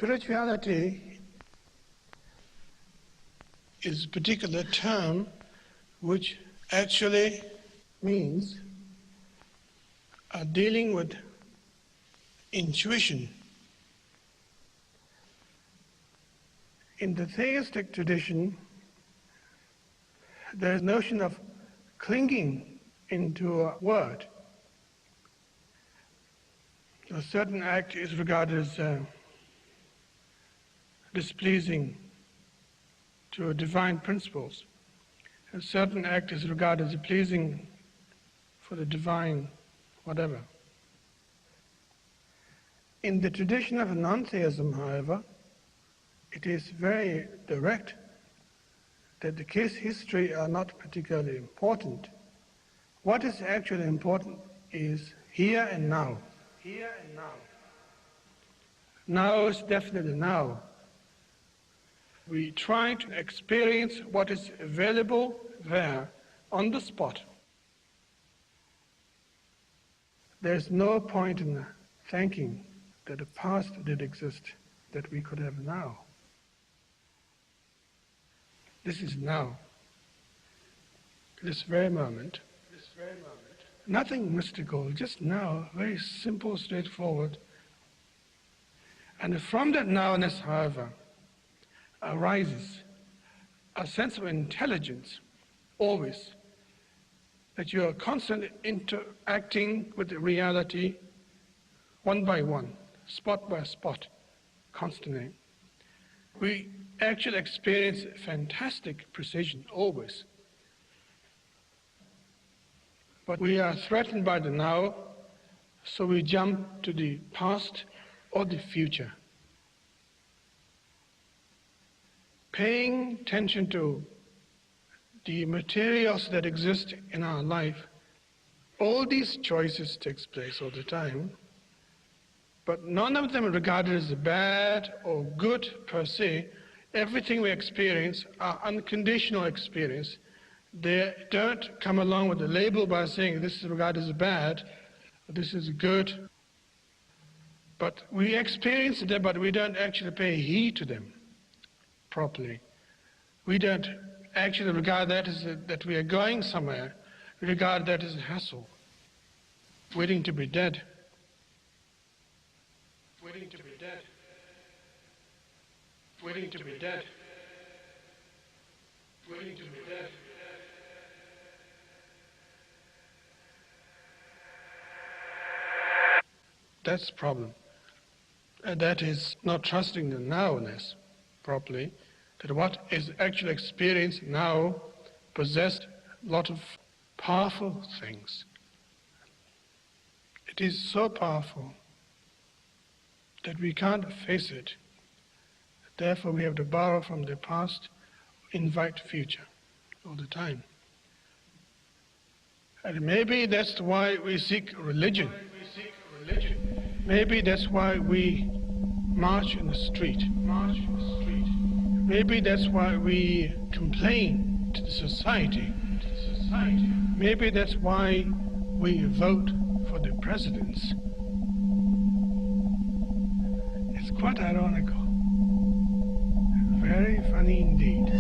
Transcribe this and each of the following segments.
Spirituality is a particular term which actually means dealing with intuition. In the theistic tradition, there is a notion of clinging into a word. A certain act is regarded as displeasing to divine principles. A certain act is regarded as pleasing for the divine whatever. In the tradition of non-theism, however, it is very direct that the case history are not particularly important. What is actually important is here and now. Here and now. Now is definitely now. We try to experience what is available there on the spot. There's no point in thinking that the past did exist that we could have now. This is now. This very moment. Nothing mystical, just now, very simple, straightforward. And from that nowness, however, arises a sense of intelligence, always, that you are constantly interacting with the reality one by one, spot by spot, constantly. We actually experience fantastic precision, always. But we are threatened by the now, so we jump to the past or the future. Paying attention to the materials that exist in our life, all these choices takes place all the time, but none of them are regarded as bad or good per se. Everything we experience are unconditional experience. They don't come along with a label by saying this is regarded as bad, this is good. But we experience them, but we don't actually pay heed to them properly. We don't actually regard that as that we are going somewhere. We regard that as a hassle, waiting to be dead. Waiting to be dead. Waiting to be dead. Waiting to be dead. That's the problem. And that is not trusting the nowness properly, that what is actually experienced now possessed a lot of powerful things. It is so powerful that we can't face it. Therefore we have to borrow from the past, invite future all the time. And maybe that's why we seek religion. Maybe that's why we march in the street. Maybe that's why we complain to the society. Maybe that's why we vote for the presidents. It's quite ironical. Very funny indeed.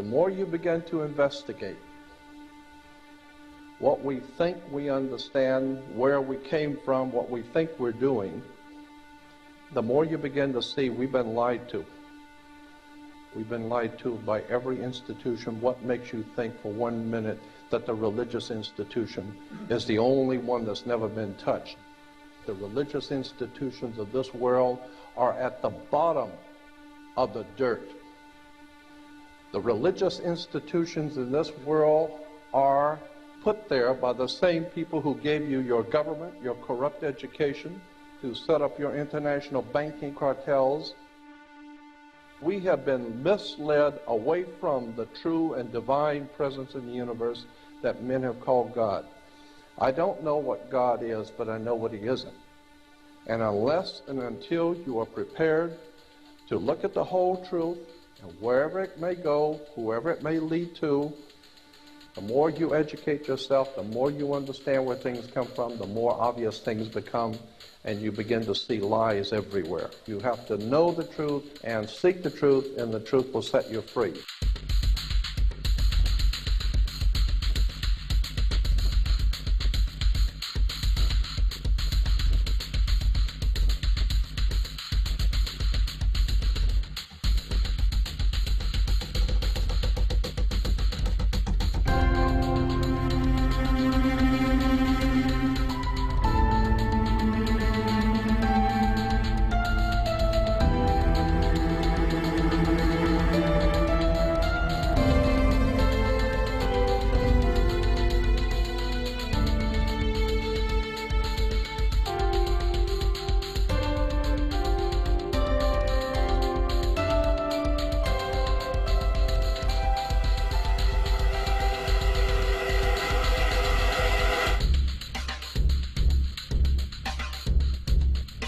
the more you begin to investigate what we think we understand, where we came from, what we think we're doing, the more you begin to see we've been lied to. We've been lied to by every institution. What makes you think for 1 minute that the religious institution is the only one that's never been touched? The religious institutions of this world are at the bottom of the dirt. The religious institutions in this world are put there by the same people who gave you your government, your corrupt education, who set up your international banking cartels. We have been misled away from the true and divine presence in the universe that men have called God. I don't know what God is, but I know what he isn't. And unless and until you are prepared to look at the whole truth, and wherever it may go, whoever it may lead to, the more you educate yourself, the more you understand where things come from, the more obvious things become, and you begin to see lies everywhere. You have to know the truth and seek the truth, and the truth will set you free.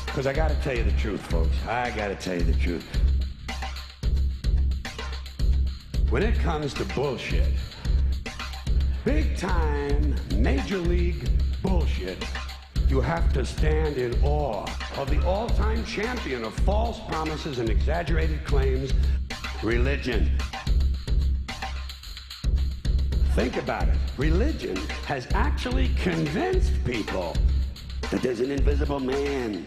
Because I gotta tell you the truth, folks. I gotta tell you the truth. When it comes to bullshit, big time, major league bullshit, you have to stand in awe of the all-time champion of false promises and exaggerated claims, religion. Think about it. Religion has actually convinced people that there's an invisible man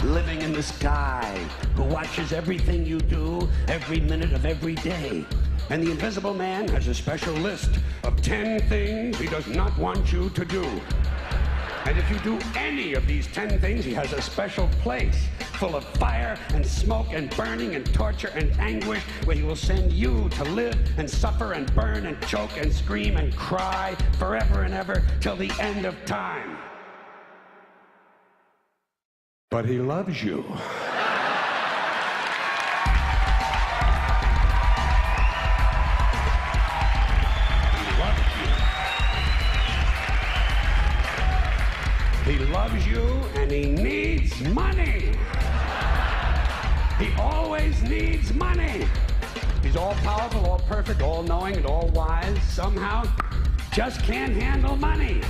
living in the sky who watches everything you do every minute of every day. And the invisible man has a special list of 10 things he does not want you to do. And if you do any of these 10 things, he has a special place full of fire and smoke and burning and torture and anguish where he will send you to live and suffer and burn and choke and scream and cry forever and ever till the end of time. But he loves you. He loves you and he needs money. He always needs money. He's all powerful, all perfect, all knowing, and all wise. Somehow just can't handle money.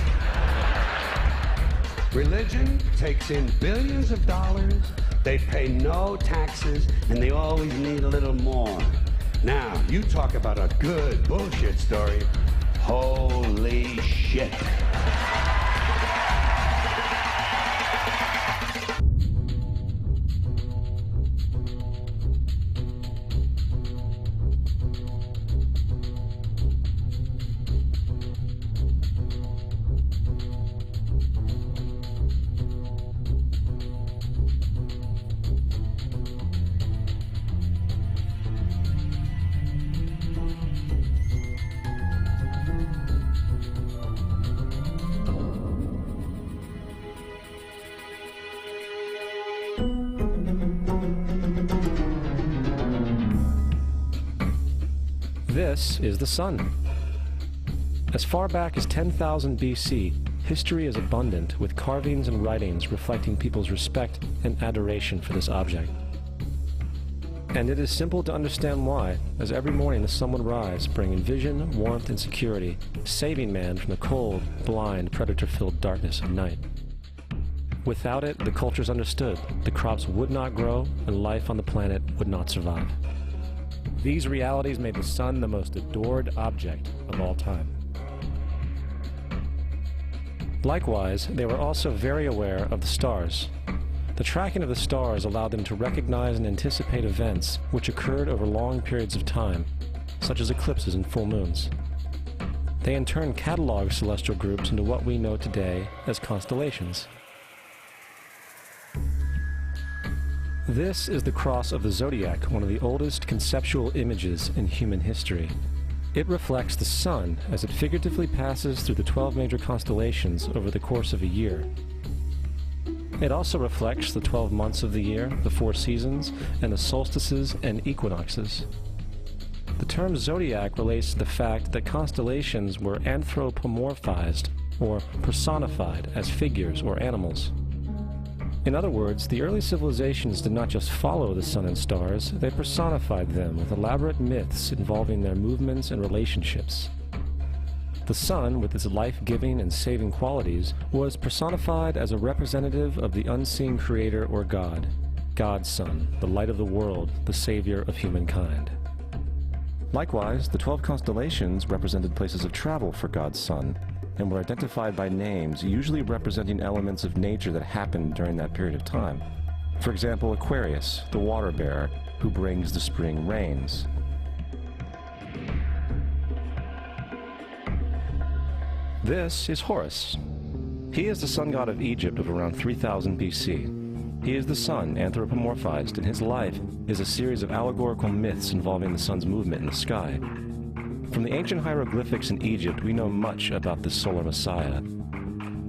Religion takes in billions of dollars, they pay no taxes, and they always need a little more. Now, you talk about a good bullshit story. Holy shit. This is the sun. As far back as 10,000 BC, history is abundant with carvings and writings reflecting people's respect and adoration for this object. And it is simple to understand why, as every morning the sun would rise, bringing vision, warmth, and security, saving man from the cold, blind, predator-filled darkness of night. Without it, the cultures understood the crops would not grow and life on the planet would not survive. These realities made the sun the most adored object of all time. Likewise, they were also very aware of the stars. The tracking of the stars allowed them to recognize and anticipate events which occurred over long periods of time, such as eclipses and full moons. They in turn cataloged celestial groups into what we know today as constellations. This is the cross of the zodiac, one of the oldest conceptual images in human history. It reflects the sun as it figuratively passes through the 12 major constellations over the course of a year. It also reflects the 12 months of the year, the 4 seasons, and the solstices and equinoxes. The term zodiac relates to the fact that constellations were anthropomorphized, or personified, as figures or animals. In other words, the early civilizations did not just follow the sun and stars, they personified them with elaborate myths involving their movements and relationships. The sun, with its life-giving and saving qualities, was personified as a representative of the unseen creator or God, God's Son, the light of the world, the savior of humankind. Likewise, the 12 constellations represented places of travel for God's Son, and were identified by names, usually representing elements of nature that happened during that period of time. For example, Aquarius, the water bearer, who brings the spring rains. This is Horus. He is the sun god of Egypt of around 3000 BC. He is the sun anthropomorphized, and his life is a series of allegorical myths involving the sun's movement in the sky. From the ancient hieroglyphics in Egypt, we know much about this solar messiah.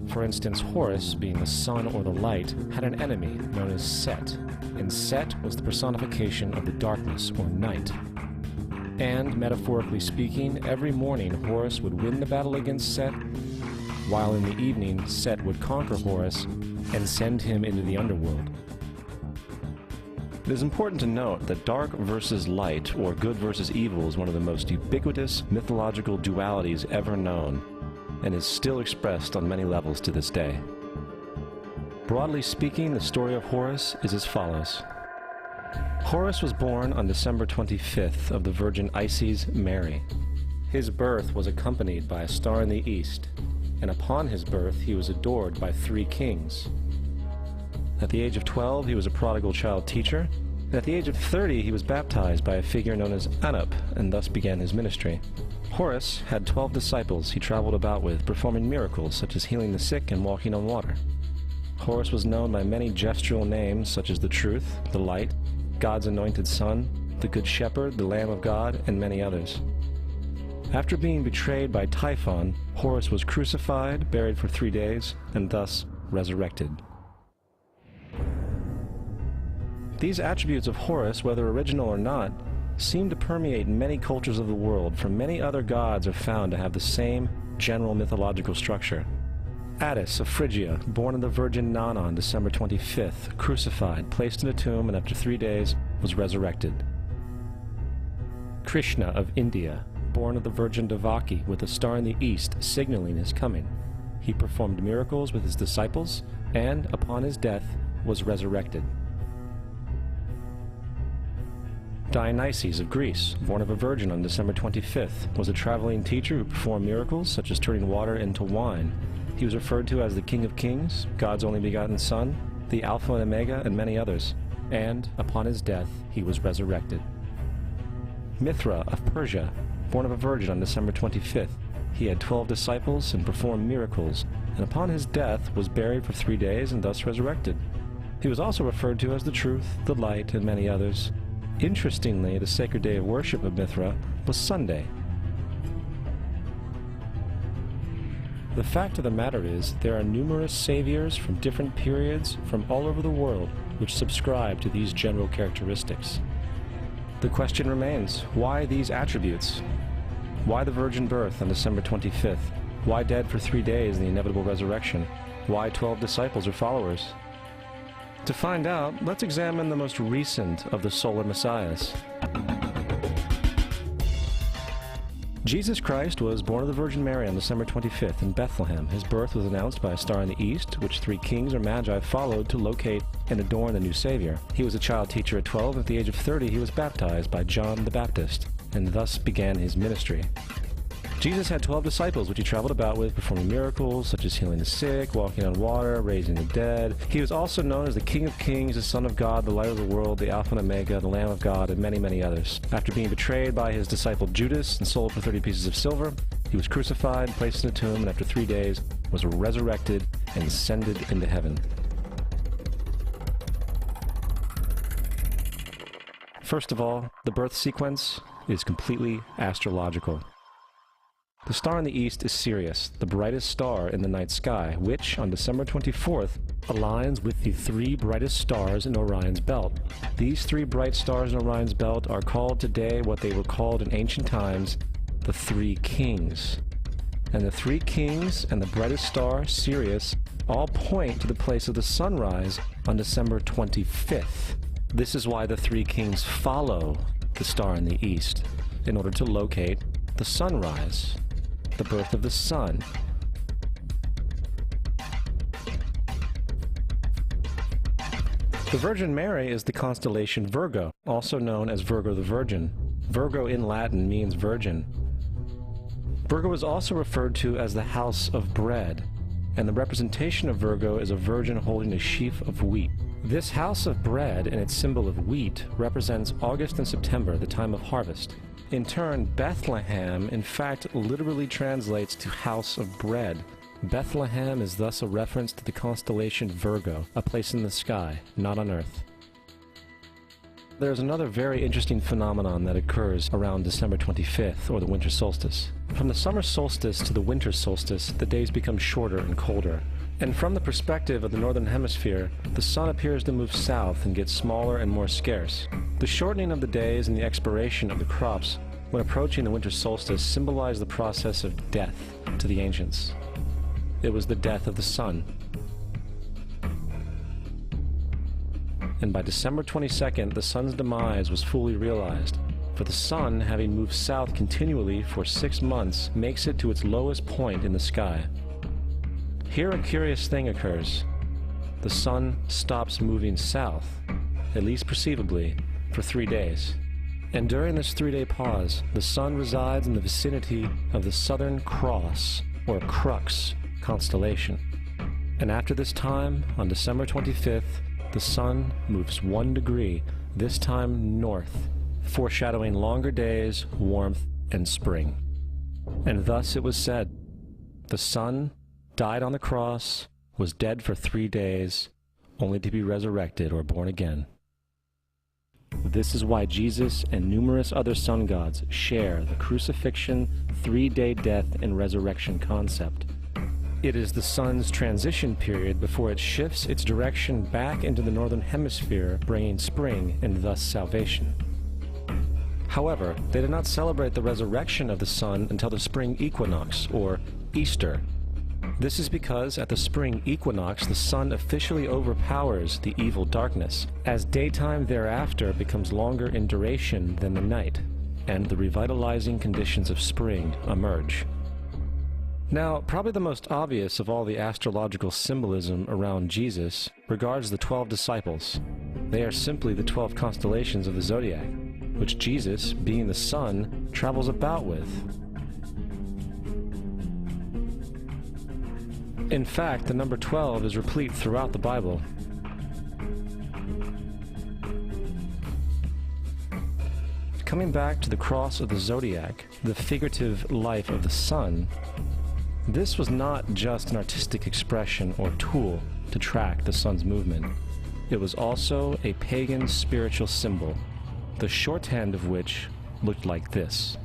For instance, Horus, being the sun or the light, had an enemy known as Set, and Set was the personification of the darkness or night. And, metaphorically speaking, every morning Horus would win the battle against Set, while in the evening Set would conquer Horus and send him into the underworld. It is important to note that dark versus light, or good versus evil, is one of the most ubiquitous mythological dualities ever known, and is still expressed on many levels to this day. Broadly speaking, the story of Horus is as follows. Horus was born on December 25th of the Virgin Isis Mary. His birth was accompanied by a star in the east, and upon his birth he was adored by 3 kings. At the age of 12, he was a prodigal child teacher, and at the age of 30, he was baptized by a figure known as Anup, and thus began his ministry. Horus had 12 disciples he traveled about with, performing miracles such as healing the sick and walking on water. Horus was known by many gestural names such as the Truth, the Light, God's Anointed Son, the Good Shepherd, the Lamb of God, and many others. After being betrayed by Typhon, Horus was crucified, buried for 3 days, and thus resurrected. These attributes of Horus, whether original or not, seem to permeate many cultures of the world, for many other gods are found to have the same general mythological structure. Attis of Phrygia, born of the Virgin Nana on December 25th, crucified, placed in a tomb, and after 3 days was resurrected. Krishna of India, born of the Virgin Devaki, with a star in the east signaling his coming. He performed miracles with his disciples, and, upon his death, was resurrected. Dionysus of Greece, born of a virgin on December 25th, was a traveling teacher who performed miracles such as turning water into wine. He was referred to as the King of Kings, God's only begotten Son, the Alpha and Omega, and many others. And, upon his death, he was resurrected. Mithra of Persia, born of a virgin on December 25th, he had 12 disciples and performed miracles, and upon his death was buried for 3 days and thus resurrected. He was also referred to as the Truth, the Light, and many others. Interestingly, the sacred day of worship of Mithra was Sunday. The fact of the matter is, there are numerous saviors from different periods from all over the world which subscribe to these general characteristics. The question remains, why these attributes? Why the virgin birth on December 25th? Why dead for 3 days in the inevitable resurrection? Why 12 disciples or followers? To find out, let's examine the most recent of the solar messiahs. Jesus Christ was born of the Virgin Mary on December 25th in Bethlehem. His birth was announced by a star in the east, which 3 kings or magi followed to locate and adorn the new Savior. He was a child teacher at 12. At the age of 30, he was baptized by John the Baptist, and thus began his ministry. Jesus had 12 disciples, which he traveled about with, performing miracles such as healing the sick, walking on water, raising the dead. He was also known as the King of Kings, the Son of God, the Light of the World, the Alpha and Omega, the Lamb of God, and many, many others. After being betrayed by his disciple Judas and sold for 30 pieces of silver, he was crucified, placed in a tomb, and after 3 days was resurrected and ascended into heaven. First of all, the birth sequence is completely astrological. The star in the east is Sirius, the brightest star in the night sky, which, on December 24th, aligns with the 3 brightest stars in Orion's belt. These 3 bright stars in Orion's belt are called today what they were called in ancient times, the 3 kings. And the 3 kings and the brightest star, Sirius, all point to the place of the sunrise on December 25th. This is why the 3 kings follow the star in the east, in order to locate the sunrise, the birth of the sun. The Virgin Mary is the constellation Virgo, also known as Virgo the Virgin. Virgo in Latin means virgin. Virgo is also referred to as the house of bread, and the representation of Virgo is a virgin holding a sheaf of wheat. This house of bread and its symbol of wheat represents August and September, the time of harvest. In turn, Bethlehem, in fact, literally translates to house of bread. Bethlehem is thus a reference to the constellation Virgo, a place in the sky, not on Earth. There's another very interesting phenomenon that occurs around December 25th, or the winter solstice. From the summer solstice to the winter solstice, the days become shorter and colder. And from the perspective of the northern hemisphere, the sun appears to move south and get smaller and more scarce. The shortening of the days and the expiration of the crops when approaching the winter solstice symbolize the process of death to the ancients. It was the death of the sun. And by December 22nd, the sun's demise was fully realized, for the sun, having moved south continually for 6 months, makes it to its lowest point in the sky. Here a curious thing occurs. The sun stops moving south, at least perceivably, for 3 days. And during this 3-day pause, the sun resides in the vicinity of the Southern Cross, or Crux, constellation. And after this time, on December 25th, the sun moves 1 degree, this time north, foreshadowing longer days, warmth, and spring. And thus it was said, the sun died on the cross, was dead for 3 days, only to be resurrected or born again. This is why Jesus and numerous other sun gods share the crucifixion, 3-day death, and resurrection concept. It is the sun's transition period before it shifts its direction back into the northern hemisphere, bringing spring and thus salvation. However, they did not celebrate the resurrection of the sun until the spring equinox, or Easter. This is because at the spring equinox, the sun officially overpowers the evil darkness, as daytime thereafter becomes longer in duration than the night, and the revitalizing conditions of spring emerge. Now, probably the most obvious of all the astrological symbolism around Jesus regards the 12 disciples. They are simply the 12 constellations of the zodiac, which Jesus, being the sun, travels about with. In fact, the number 12 is replete throughout the Bible. Coming back to the cross of the zodiac, the figurative life of the sun, this was not just an artistic expression or tool to track the sun's movement. It was also a pagan spiritual symbol, the shorthand of which looked like this.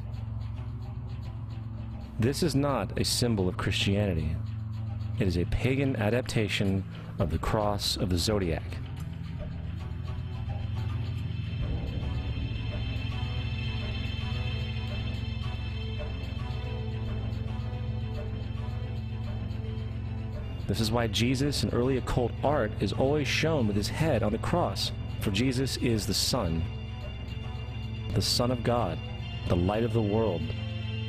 This is not a symbol of Christianity. It is a pagan adaptation of the cross of the zodiac. This is why Jesus in early occult art is always shown with his head on the cross, for Jesus is the Son of God, the light of the world,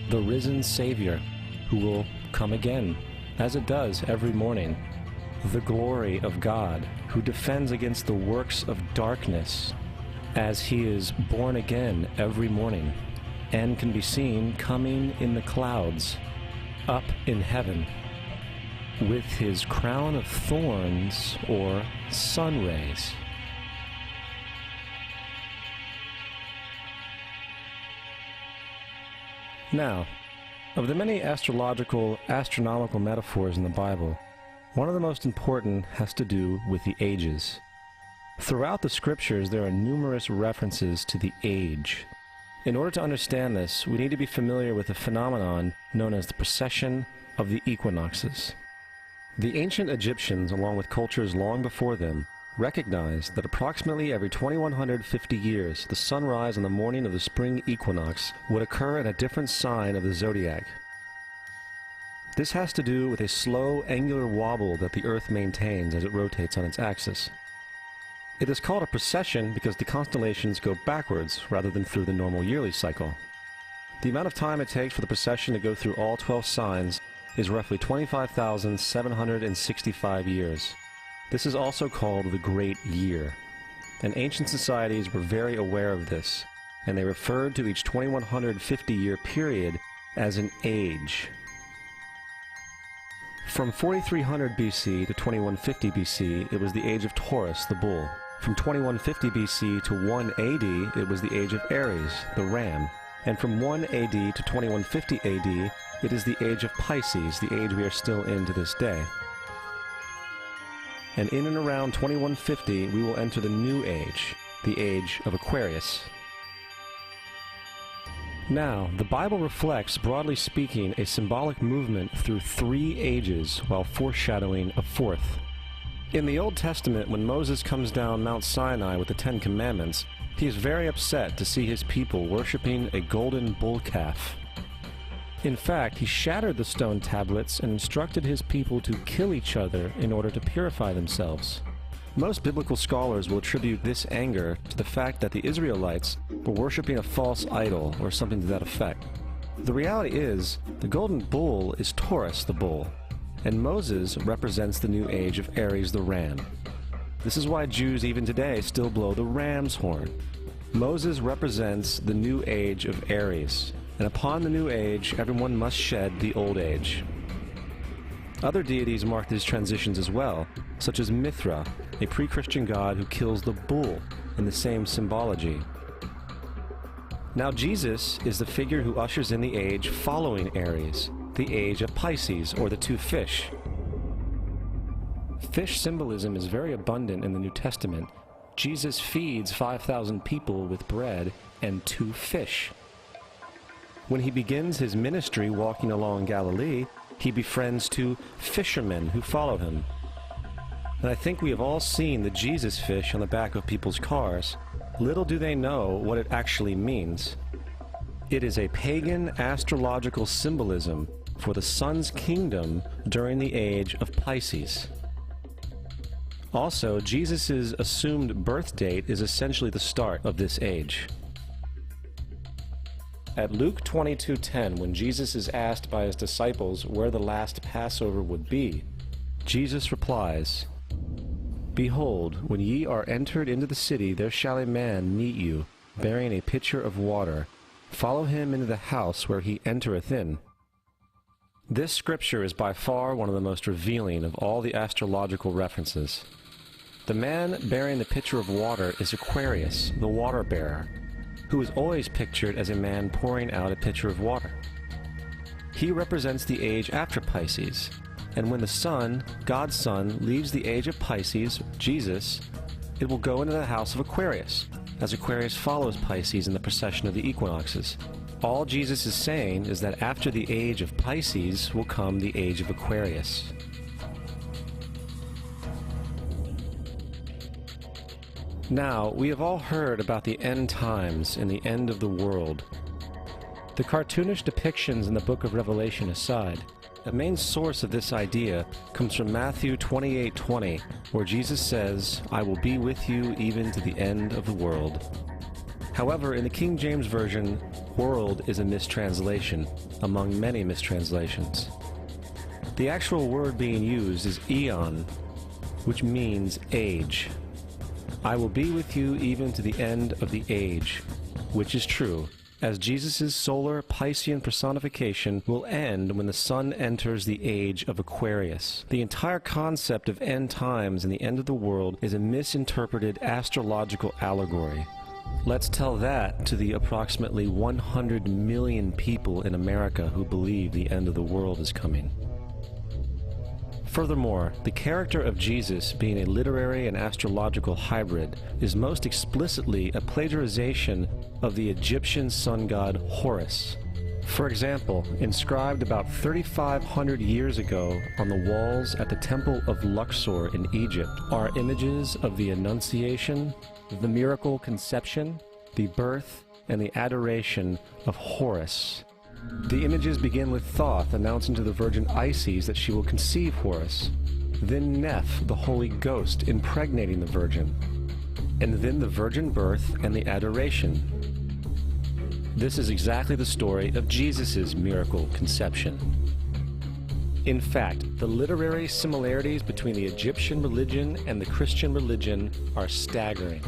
the risen Savior, who will come again, as it does every morning. The glory of God, who defends against the works of darkness, as he is born again every morning, and can be seen coming in the clouds, up in heaven, with his crown of thorns or sun rays. Now, of the many astronomical metaphors in the Bible, one of the most important has to do with the ages. Throughout the scriptures, there are numerous references to the age. In order to understand this, we need to be familiar with a phenomenon known as the precession of the equinoxes. The ancient Egyptians, along with cultures long before them, recognized that approximately every 2150 years, the sunrise on the morning of the spring equinox would occur in a different sign of the zodiac. This has to do with a slow angular wobble that the Earth maintains as it rotates on its axis. It is called a precession because the constellations go backwards rather than through the normal yearly cycle. The amount of time it takes for the precession to go through all 12 signs is roughly 25,765 years. This is also called the Great Year, and ancient societies were very aware of this, and they referred to each 2150-year period as an age. From 4300 BC to 2150 BC, it was the age of Taurus, the bull. From 2150 BC to 1 AD, it was the age of Aries, the ram. And from 1 AD to 2150 AD, it is the age of Pisces, the age we are still in to this day. And in and around 2150, we will enter the new age, the age of Aquarius. Now, the Bible reflects, broadly speaking, a symbolic movement through 3 ages while foreshadowing a 4th. In the Old Testament, when Moses comes down Mount Sinai with the 10 Commandments, he is very upset to see his people worshiping a golden bull calf. In fact, he shattered the stone tablets and instructed his people to kill each other in order to purify themselves. Most biblical scholars will attribute this anger to the fact that the Israelites were worshiping a false idol or something to that effect. The reality is, the golden bull is Taurus the bull, and Moses represents the new age of Aries the ram. This is why Jews even today still blow the ram's horn. Moses represents the new age of Aries, and upon the new age, everyone must shed the old age. Other deities mark these transitions as well, such as Mithra, a pre-Christian god who kills the bull in the same symbology. Now Jesus is the figure who ushers in the age following Aries, the age of Pisces, or the 2 fish. Fish symbolism is very abundant in the New Testament. Jesus feeds 5,000 people with bread and 2 fish. When he begins his ministry walking along Galilee, he befriends 2 fishermen who follow him. And I think we have all seen the Jesus fish on the back of people's cars. Little do they know what it actually means. It is a pagan astrological symbolism for the sun's kingdom during the age of Pisces. Also, Jesus' assumed birth date is essentially the start of this age. At Luke 22:10, when Jesus is asked by his disciples where the last Passover would be, Jesus replies, "Behold, when ye are entered into the city, there shall a man meet you, bearing a pitcher of water. Follow him into the house where he entereth in." This scripture is by far one of the most revealing of all the astrological references. The man bearing the pitcher of water is Aquarius, the water bearer, who is always pictured as a man pouring out a pitcher of water. He represents the age after Pisces, and when the sun, God's Son, leaves the age of Pisces, Jesus, it will go into the house of Aquarius, as Aquarius follows Pisces in the precession of the equinoxes. All Jesus is saying is that after the age of Pisces will come the age of Aquarius. Now, we have all heard about the end times and the end of the world. The cartoonish depictions in the book of Revelation aside, the main source of this idea comes from Matthew 28:20, where Jesus says, "I will be with you even to the end of the world." However, in the King James Version, world is a mistranslation among many mistranslations. The actual word being used is eon, which means age. I will be with you even to the end of the age, which is true, as Jesus' solar Piscean personification will end when the sun enters the age of Aquarius. The entire concept of end times and the end of the world is a misinterpreted astrological allegory. Let's tell that to the approximately 100 million people in America who believe the end of the world is coming. Furthermore, the character of Jesus being a literary and astrological hybrid is most explicitly a plagiarization of the Egyptian sun god Horus. For example, inscribed about 3,500 years ago on the walls at the Temple of Luxor in Egypt are images of the Annunciation, the miracle conception, the birth, and the adoration of Horus. The images begin with Thoth announcing to the Virgin Isis that she will conceive Horus, then Neph, the Holy Ghost, impregnating the Virgin, and then the virgin birth and the adoration. This is exactly the story of Jesus' miracle conception. In fact, the literary similarities between the Egyptian religion and the Christian religion are staggering.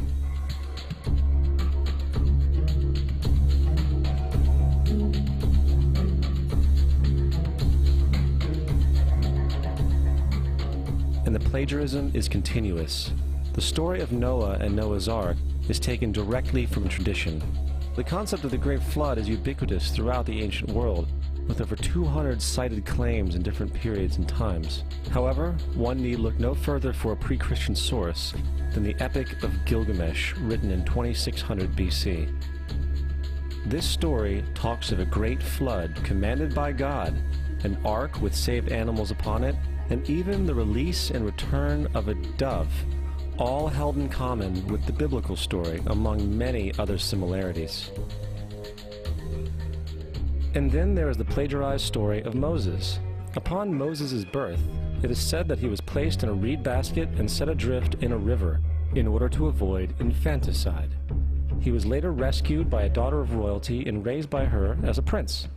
And the plagiarism is continuous. The story of Noah and Noah's Ark is taken directly from tradition. The concept of the Great Flood is ubiquitous throughout the ancient world, with over 200 cited claims in different periods and times. However, one need look no further for a pre-Christian source than the Epic of Gilgamesh, written in 2600 BC. This story talks of a great flood commanded by God, an ark with saved animals upon it, and even the release and return of a dove, all held in common with the biblical story, among many other similarities. And then there is the plagiarized story of Moses. Upon Moses' birth, it is said that he was placed in a reed basket and set adrift in a river in order to avoid infanticide. He was later rescued by a daughter of royalty and raised by her as a prince.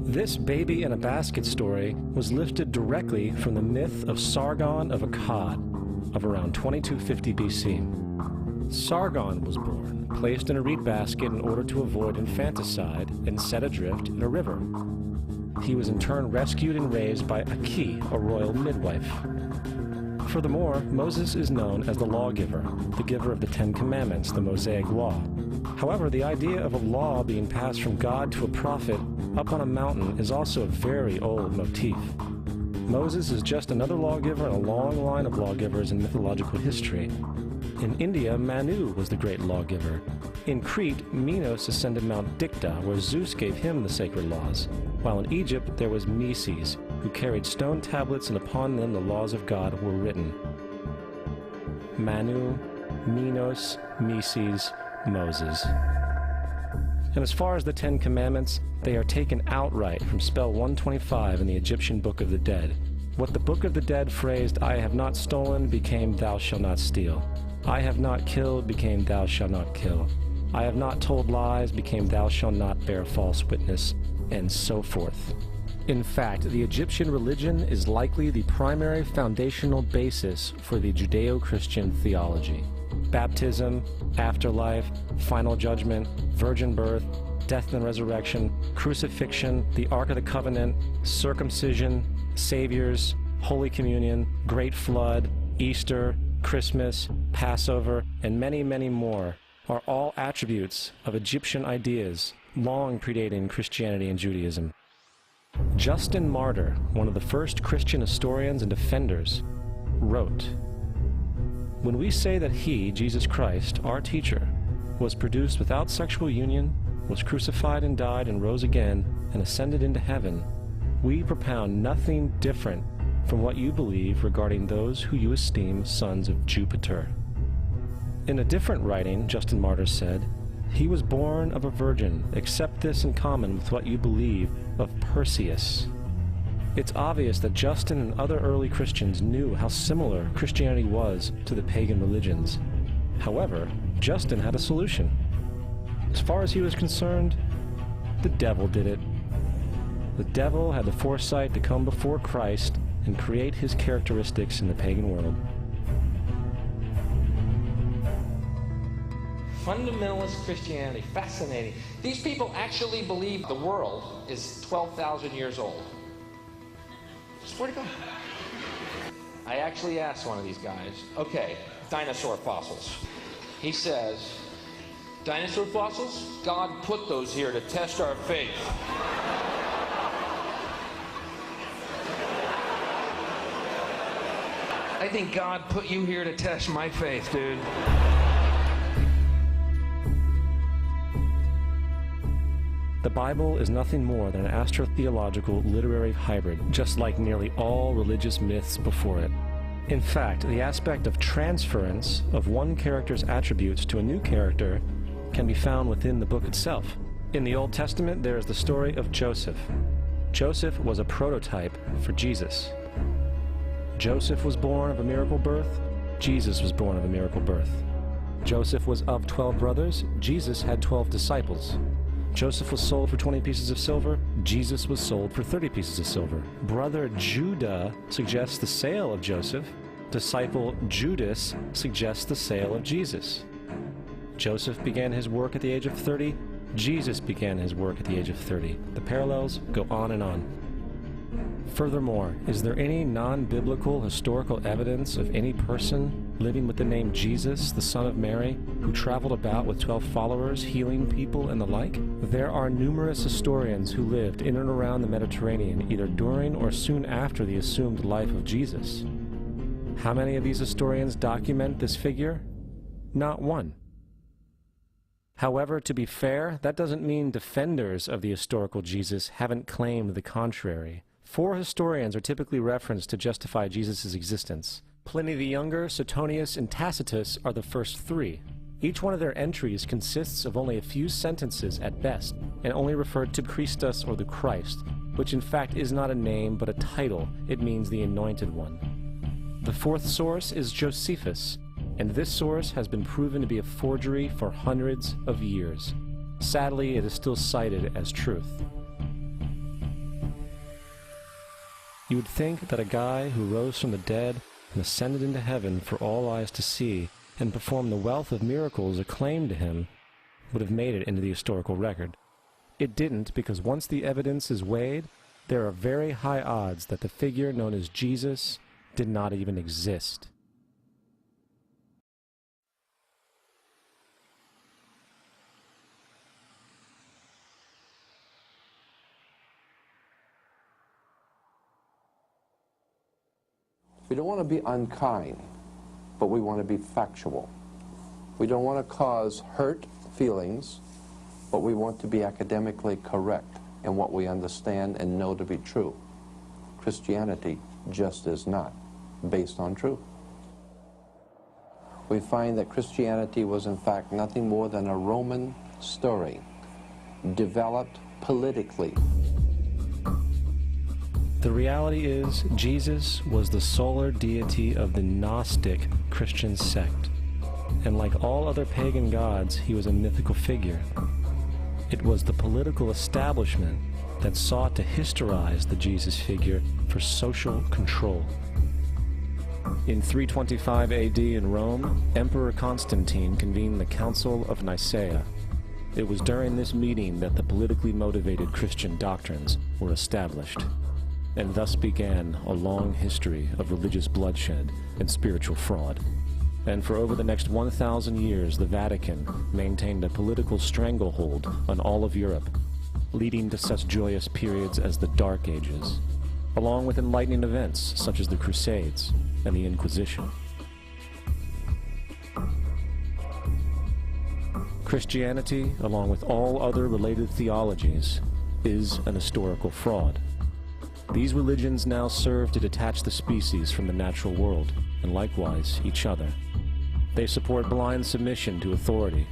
This baby in a basket story was lifted directly from the myth of Sargon of Akkad of around 2250 BC. Sargon was born, placed in a reed basket in order to avoid infanticide, and set adrift in a river. He was in turn rescued and raised by Aki, a royal midwife. Furthermore, Moses is known as the lawgiver, the giver of the Ten Commandments, the Mosaic Law. However, the idea of a law being passed from God to a prophet up on a mountain is also a very old motif. Moses is just another lawgiver in a long line of lawgivers in mythological history. In India, Manu was the great lawgiver. In Crete, Minos ascended Mount Dicta, where Zeus gave him the sacred laws, while in Egypt there was Meses, who carried stone tablets and upon them the laws of God were written. Manu, Minos, Meses, Moses. And as far as the Ten Commandments, they are taken outright from spell 125 in the Egyptian Book of the Dead. What the Book of the Dead phrased, "I have not stolen," became "Thou shalt not steal." "I have not killed," became "Thou shalt not kill." "I have not told lies," became "Thou shalt not bear false witness," and so forth. In fact, the Egyptian religion is likely the primary foundational basis for the Judeo-Christian theology. Baptism, afterlife, final judgment, virgin birth, death and resurrection, crucifixion, the Ark of the Covenant, circumcision, saviors, Holy Communion, Great Flood, Easter, Christmas, Passover, and many, many more are all attributes of Egyptian ideas long predating Christianity and Judaism. Justin Martyr, one of the first Christian historians and defenders, wrote, "When we say that he, Jesus Christ, our teacher, was produced without sexual union, was crucified and died and rose again and ascended into heaven, we propound nothing different from what you believe regarding those who you esteem sons of Jupiter." In a different writing, Justin Martyr said, "He was born of a virgin, except this in common with what you believe of Perseus." It's obvious that Justin and other early Christians knew how similar Christianity was to the pagan religions. However, Justin had a solution. As far as he was concerned, The devil did it. The devil had the foresight to come before Christ and create his characteristics in the pagan world. Fundamentalist Christianity, fascinating. These people actually believe the world is 12,000 years old. Swear to God. I actually asked one of these guys, okay, dinosaur fossils. He says, dinosaur fossils? God put those here to test our faith. I think God put you here to test my faith, dude. The Bible is nothing more than an astrotheological literary hybrid, just like nearly all religious myths before it. In fact, the aspect of transference of one character's attributes to a new character can be found within the book itself. In the Old Testament, there is the story of Joseph. Joseph was a prototype for Jesus. Joseph was born of a miracle birth. Jesus was born of a miracle birth. Joseph was of 12 brothers. Jesus had 12 disciples. Joseph was sold for 20 pieces of silver. Jesus was sold for 30 pieces of silver. Brother Judah suggests the sale of Joseph. Disciple Judas suggests the sale of Jesus. Joseph began his work at the age of 30. Jesus began his work at the age of 30. The parallels go on and on. Furthermore, is there any non-biblical historical evidence of any person living with the name Jesus, the son of Mary, who traveled about with 12 followers, healing people and the like? There are numerous historians who lived in and around the Mediterranean, either during or soon after the assumed life of Jesus. How many of these historians document this figure? Not one. However, to be fair, that doesn't mean defenders of the historical Jesus haven't claimed the contrary. 4 historians are typically referenced to justify Jesus' existence. Pliny the Younger, Suetonius, and Tacitus are the first 3. Each one of their entries consists of only a few sentences at best, and only referred to Christus or the Christ, which in fact is not a name but a title. It means the Anointed One. The 4th source is Josephus, and this source has been proven to be a forgery for hundreds of years. Sadly, it is still cited as truth. You would think that a guy who rose from the dead and ascended into heaven for all eyes to see and performed the wealth of miracles acclaimed to him would have made it into the historical record. It didn't, because once the evidence is weighed, there are very high odds that the figure known as Jesus did not even exist. We don't want to be unkind, but we want to be factual. We don't want to cause hurt feelings, but we want to be academically correct in what we understand and know to be true. Christianity just is not based on truth. We find that Christianity was in fact nothing more than a Roman story, developed politically. The reality is, Jesus was the solar deity of the Gnostic Christian sect, and like all other pagan gods, he was a mythical figure. It was the political establishment that sought to historize the Jesus figure for social control. In 325 AD in Rome, Emperor Constantine convened the Council of Nicaea. It was during this meeting that the politically motivated Christian doctrines were established. And thus began a long history of religious bloodshed and spiritual fraud. And for over the next 1,000 years, the Vatican maintained a political stranglehold on all of Europe, leading to such joyous periods as the Dark Ages, along with enlightening events such as the Crusades and the Inquisition. Christianity, along with all other related theologies, is an historical fraud. These religions now serve to detach the species from the natural world, and likewise each other. They support blind submission to authority.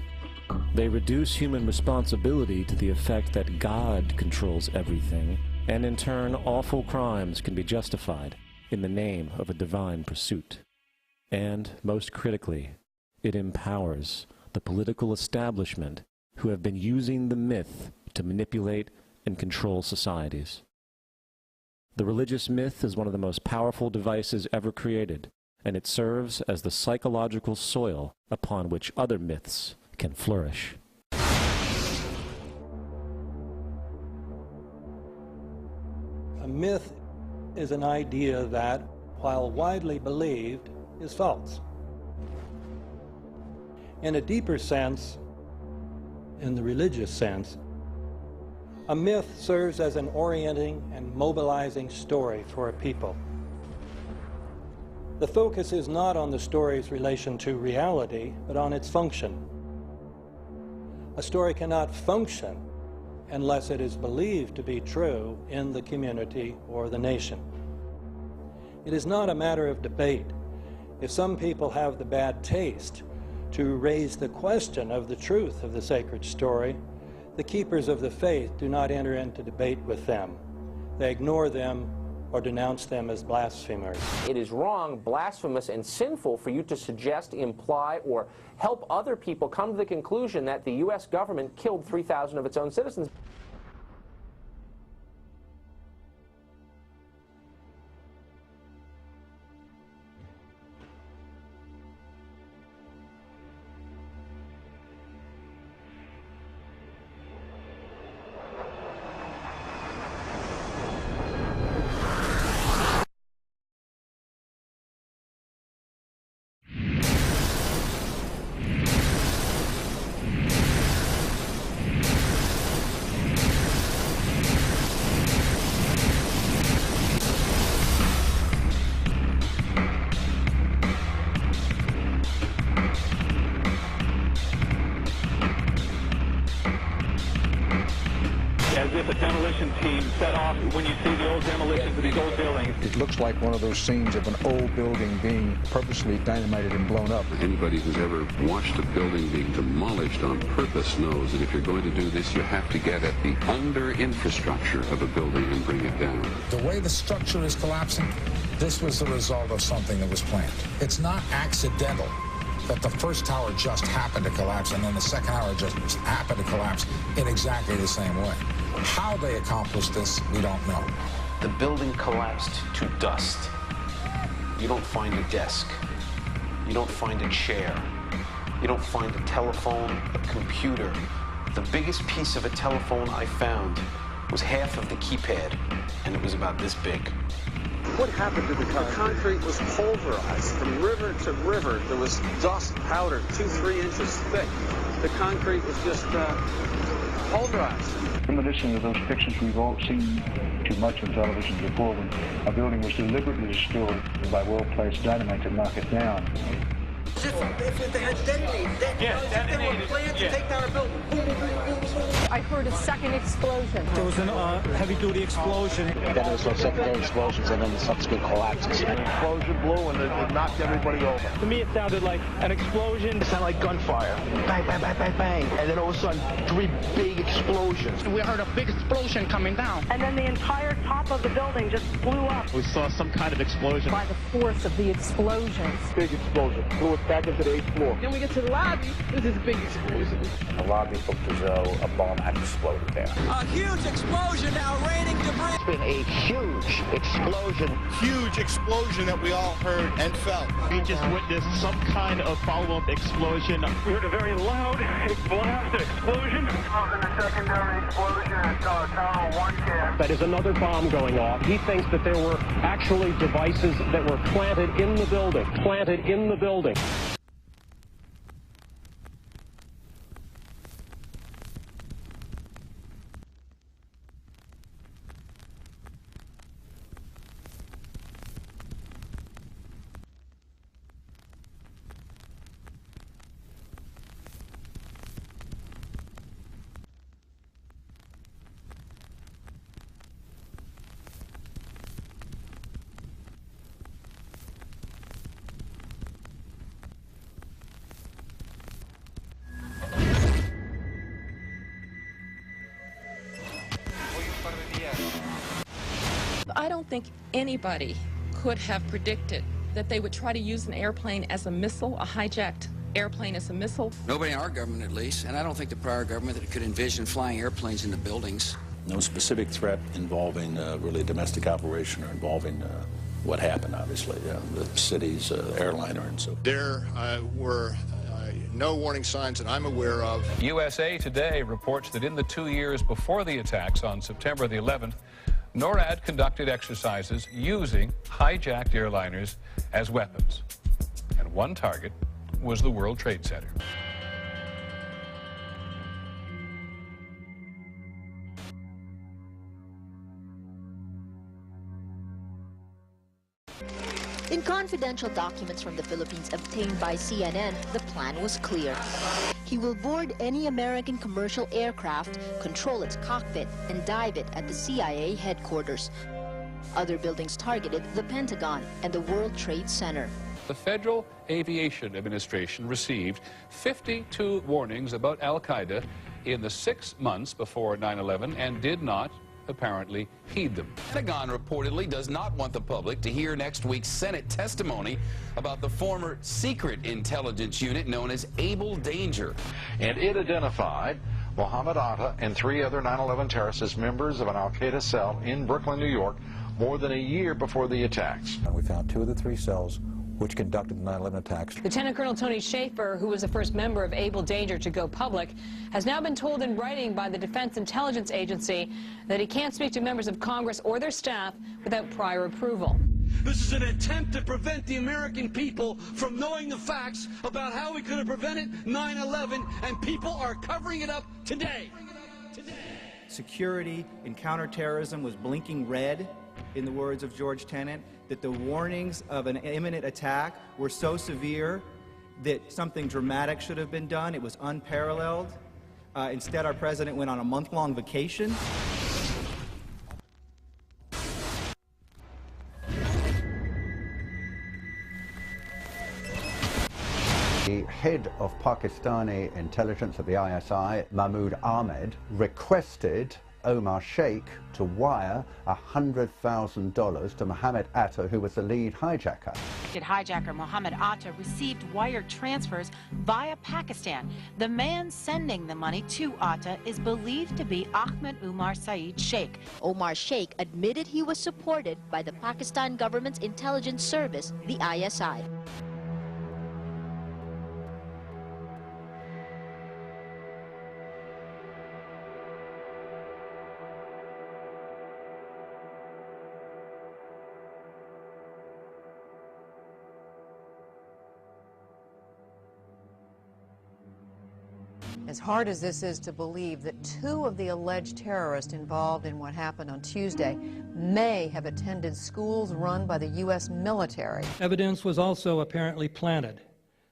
They reduce human responsibility to the effect that God controls everything, and in turn awful crimes can be justified in the name of a divine pursuit. And, most critically, it empowers the political establishment who have been using the myth to manipulate and control societies. The religious myth is one of the most powerful devices ever created, and it serves as the psychological soil upon which other myths can flourish. A myth is an idea that, while widely believed, is false. In a deeper sense, in the religious sense, a myth serves as an orienting and mobilizing story for a people. The focus is not on the story's relation to reality, but on its function. A story cannot function unless it is believed to be true in the community or the nation. It is not a matter of debate. If some people have the bad taste to raise the question of the truth of the sacred story, the keepers of the faith do not enter into debate with them. They ignore them or denounce them as blasphemers. It is wrong, blasphemous, and sinful for you to suggest, imply, or help other people come to the conclusion that the U.S. government killed 3,000 of its own citizens. As if a demolition team set off when you see the old demolitions of these old buildings. It looks like one of those scenes of an old building being purposely dynamited and blown up. Anybody who's ever watched a building being demolished on purpose knows that if you're going to do this, you have to get at the under-infrastructure of a building and bring it down. The way the structure is collapsing, this was the result of something that was planned. It's not accidental that the first tower just happened to collapse and then the second tower just happened to collapse in exactly the same way. How they accomplished this, we don't know. The building collapsed to dust. You don't find a desk. You don't find a chair. You don't find a telephone, a computer. The biggest piece of a telephone I found was half of the keypad, and it was about this big. What happened to the concrete? The concrete was pulverized from river to river. There was dust powder 2-3 inches thick. The concrete was just pulverized. In addition to those pictures we've all seen too much on television before, when a building was deliberately destroyed by well-placed dynamite to knock it down. If they had detonated, they were planned to take down a building. Boom, boom, boom, boom. I heard a second explosion. There was a heavy-duty explosion. Then there was secondary explosions and then the subsequent collapses. An explosion blew and it knocked everybody over. To me, it sounded like an explosion. It sounded like gunfire. Bang, bang, bang, bang, bang. And then all of a sudden, 3 big explosions. We heard a big explosion coming down. And then the entire top of the building just blew up. We saw some kind of explosion. By the force of the explosions. Big explosion. Blew it back into the 8th floor. Then we get to the lobby. This is a big explosion. The lobby looked as though a bomb had exploded there. A huge explosion now raining debris. It's been a huge explosion. Huge explosion that we all heard and felt. We just witnessed some kind of follow-up explosion. We heard a very loud blast explosion. A secondary explosion at Tower 1 camp. That is another bomb going off. He thinks that there were actually devices that were planted in the building. Planted in the building. I don't think anybody could have predicted that they would try to use an airplane as a missile, a hijacked airplane as a missile. Nobody in our government, at least, and I don't think the prior government that could envision flying airplanes into buildings. No specific threat involving really a domestic operation or involving what happened, obviously, the city's airliner and so. There were no warning signs that I'm aware of. USA Today reports that in the 2 years before the attacks on September the 11th, NORAD conducted exercises using hijacked airliners as weapons. And one target was the World Trade Center. In confidential documents from the Philippines obtained by CNN, the plan was clear. He will board any American commercial aircraft, control its cockpit, and dive it at the CIA headquarters. Other buildings targeted the Pentagon and the World Trade Center. The Federal Aviation Administration received 52 warnings about Al-Qaeda in the 6 months before 9/11 and did not apparently heed them. The Pentagon reportedly does not want the public to hear next week's Senate testimony about the former secret intelligence unit known as Able Danger. And it identified Mohammed Atta and 3 other 9/11 terrorists as members of an al-Qaeda cell in Brooklyn, New York, more than a year before the attacks. And we found 2 of the 3 cells which conducted the 9/11 attacks. Lieutenant Colonel Tony Schaefer, who was the first member of Able Danger to go public, has now been told in writing by the Defense Intelligence Agency that he can't speak to members of Congress or their staff without prior approval. This is an attempt to prevent the American people from knowing the facts about how we could have prevented 9/11, and people are covering it up today. Security and counterterrorism was blinking red, in the words of George Tenet, that the warnings of an imminent attack were so severe that something dramatic should have been done. It was unparalleled. Instead, our president went on a month-long vacation. The head of Pakistani intelligence of the ISI, Mahmoud Ahmed, requested Omar Sheikh to wire $100,000 to Mohammed Atta, who was the lead hijacker. Hijacker Mohammed Atta received wire transfers via Pakistan. The man sending the money to Atta is believed to be Ahmed Umar Saeed Sheikh. Omar Sheikh admitted he was supported by the Pakistan government's intelligence service, the ISI. As hard as this is to believe that 2 of the alleged terrorists involved in what happened on Tuesday may have attended schools run by the U.S. military. Evidence was also apparently planted.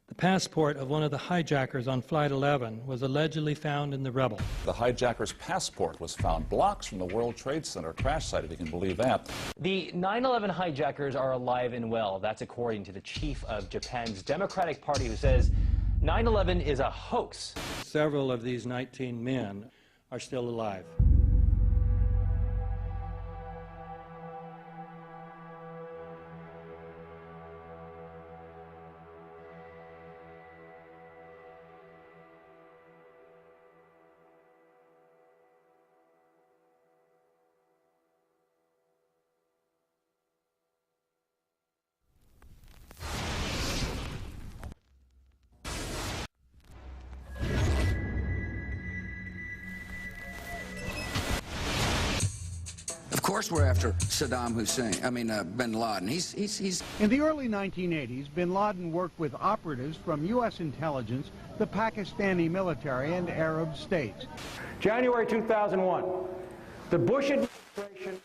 The passport of one of the hijackers on Flight 11 was allegedly found in the Rebel. The hijacker's passport was found blocks from the World Trade Center crash site, if you can believe that. The 9/11 hijackers are alive and well. That's according to the chief of Japan's Democratic Party, who says 9/11 is a hoax. Several of these 19 men are still alive. Of course we're after Saddam Hussein, bin Laden. He's... In the early 1980s, bin Laden worked with operatives from U.S. intelligence, the Pakistani military, and Arab states. January 2001, the Bush administration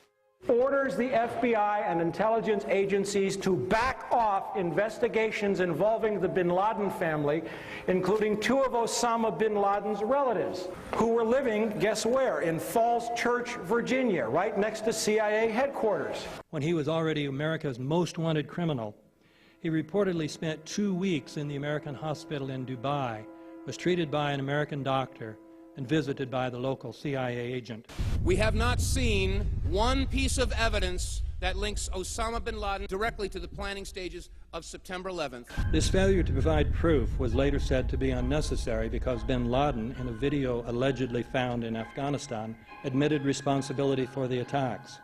orders the FBI and intelligence agencies to back off investigations involving the bin Laden family, including 2 of Osama bin Laden's relatives, who were living, guess where, in Falls Church, Virginia, right next to CIA headquarters. When he was already America's most wanted criminal, he reportedly spent 2 weeks in the American hospital in Dubai, was treated by an American doctor, and visited by the local CIA agent. We have not seen one piece of evidence that links Osama bin Laden directly to the planning stages of September 11th. This failure to provide proof was later said to be unnecessary because bin Laden, in a video allegedly found in Afghanistan, admitted responsibility for the attacks.